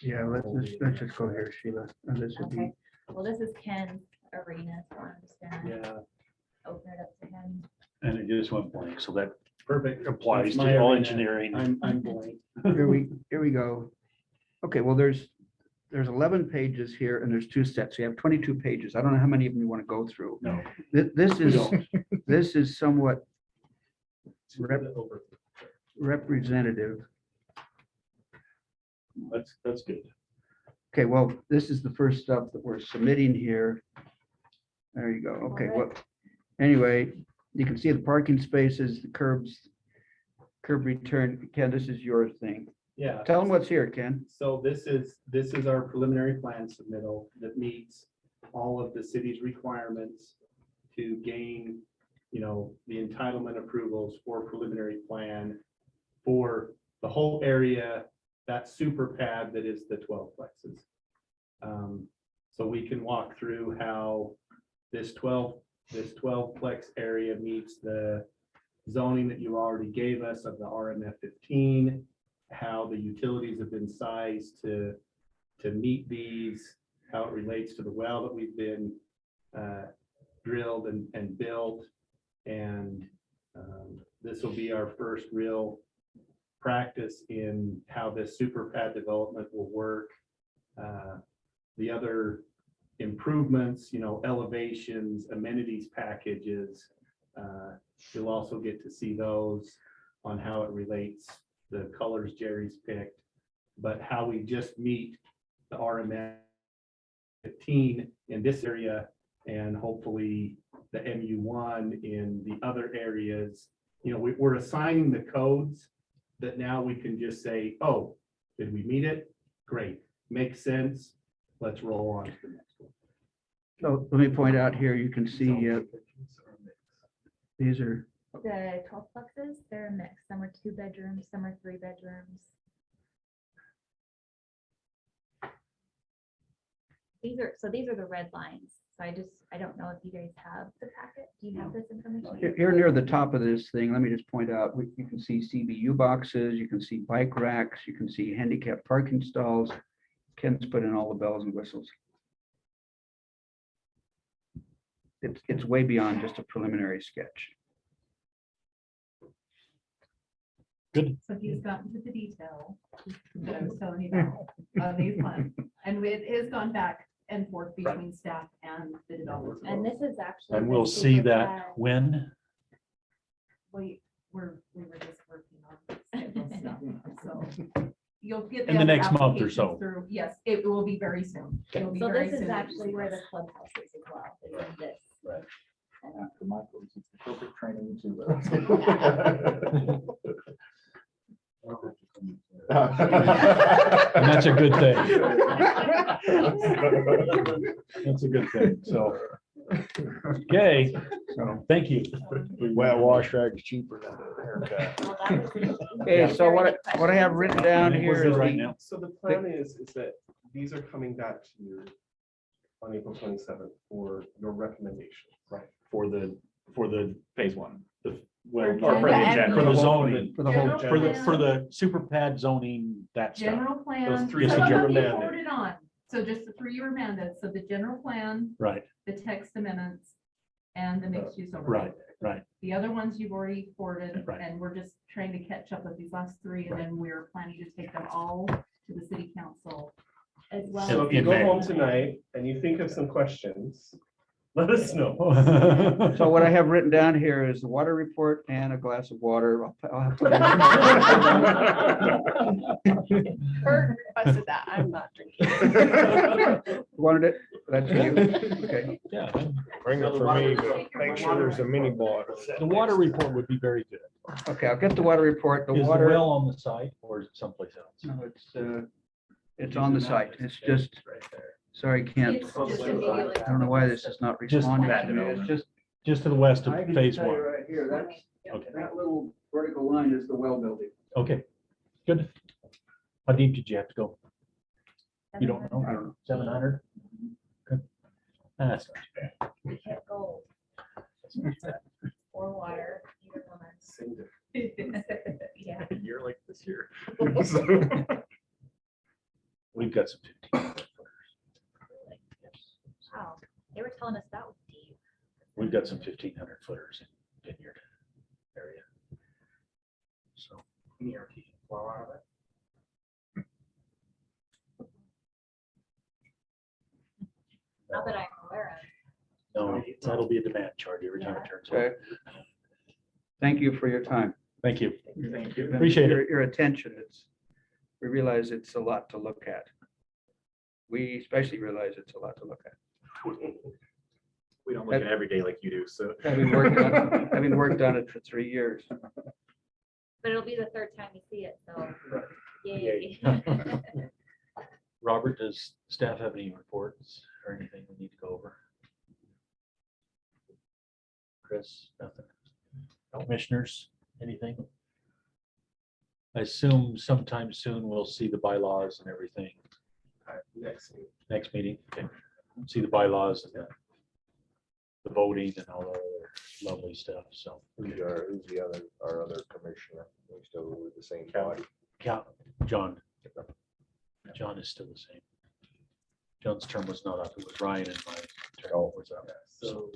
yeah, let's just go here, Sheila. This would be, Okay, well, this is Ken's arena, so I'm just gonna Yeah, open it up to him. and it just went blank, so that Perfect. applies That's to my all arena. engineering. I'm blank. here we go. Okay, well, there's 11 pages here and there's 2 sets. So you have 22 pages. I don't know how many of them you want to go through. No, This we is, don't. this is somewhat representative. That's good. Okay, well, this is the first stuff that we're submitting here. There you go. Okay, well, anyway, you can see the parking spaces, the curbs, curb return. Ken, this is your thing. Yeah. Tell them what's here, Ken. So this is our preliminary plan submittal that meets all of the city's requirements to gain, the entitlement approvals for preliminary plan for the whole area, that super pad that is the 12 plexes. So we can walk through how this 12 plex area meets the zoning that you already gave us of the RMF 15, how the utilities have been sized to meet these, how it relates to the well that we've been drilled and built. And this will be our first real practice in how this super pad development will work. The other improvements, elevations, amenities packages, you'll also get to see those on how it relates, the colors Jerry's picked, but how we just meet the RMF 15 in this area and hopefully the MU1 in the other areas. We're assigning the codes that now we can just say, oh, did we meet it? Great, makes sense. Let's roll on to the next one. So let me point out here, you can see these are, The 12 plexes, they're a mix. Some are 2 bedrooms, some are 3 bedrooms. These are the red lines. So I don't know if you guys have the packet. Do you have this information? here near the top of this thing, let me just point out, you can see CBU boxes, you can see bike racks, you can see handicap parking stalls. Ken's put in all the bells and whistles. It's way beyond just a preliminary sketch. Good. So he's gotten to the detail that I was telling you about on these plans. And it has gone back and forth between staff and the development. And this is actually. And the we'll see super that pad. when. We were just working on schedule stuff, so. You'll get. In the other next month or applications so. through. Yes, it will be very soon. Okay. It'll be So very this is soon. actually where the clubhouse is as well, is in this. Right. And after Michael, it's the corporate training to. And that's a good thing. That's a good thing. So, okay, so thank you. Wet wash rag's cheaper than a haircut. Okay, so what I have written down We're here good is right the, now. So the plan is that these are coming back to you on April 27th for your recommendation. Right, for the phase 1. Well, For for the the zoning, for the whole, General for the super pad zoning, that stuff. General plan. Those three some that of you them you remanded. forwarded on. So just the 3 you remanded. So the general plan, Right, the text amendments, and the mixed use overlay. right, right. The other ones you've already forwarded, Right. and we're just trying to catch up with these last 3, and then we're planning to take them all to the city council. As well. So if you In go May. home tonight and you think of some questions, let us know. so what I have written down here is the water report and a glass of water. I'll have to- Kurt requested that. I'm not drinking. Wanted it? That's you. Okay. Yeah. Bring it for me, but make sure there's a mini bar. The water report would be very good. Okay, I'll get the water report. The Is the water, well on the site or is it someplace else? no, it's on the site. It's just, sorry, Kent. I don't know why this is not responding to me. It's Just to the west of I can phase tell you one. right here, that's, Okay. that little vertical line is the well building. Okay, good. How deep did you have to go? You don't know? I don't know. 700? Good. That's not too bad. We can't go. Or water, either one. Yeah. A year like this year. We've got some 15. Wow, they were telling us that was deep. We've got some 1,500 footers in vineyard area. So. Not that I'm aware of. No, that'll be a demand charge every time it turns. Okay. Thank you for your time. Thank you. Thank you. Appreciate it. Your attention. We realize it's a lot to look at. We especially realize it's a lot to look at. We don't look at it every day like you do, so. Having worked on it for 3 years. But it'll be the third time you see it, so. Yay. Yay. Robert, does staff have any reports or anything we need to go over? Chris, nothing. Commissioners, anything? I assume sometime soon we'll see the bylaws and everything. Next meeting. Okay. See the bylaws and the voting and all the other lovely stuff. So. Who's the other, our other commissioner? We still with the same body? John. John is still the same. John's term was not up. It was Ryan and my term was up. So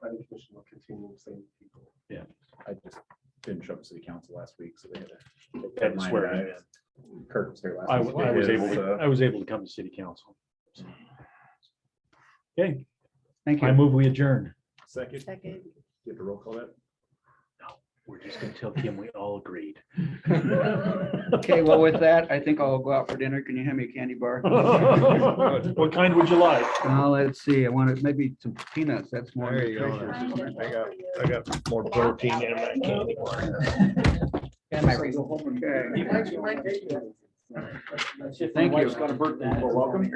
planning commission will continue the same people. Yeah. I just didn't show up to city council last week, so they had to. Had to swear in. Kurt was there last. I week. was able to come to city council. So. Okay, Thank you. I move we adjourn. Second. Second. You have to roll call that? We're just gonna tell Kim we all agreed. Okay, well, with that, I think I'll go out for dinner. Can you hand me a candy bar? What kind would you like? Let's see. I wanted maybe some peanuts. That's more There you go. nutritious. I got more protein in my candy bar. And my go home and. That's if my Thank you. wife's got a birthday. Welcome.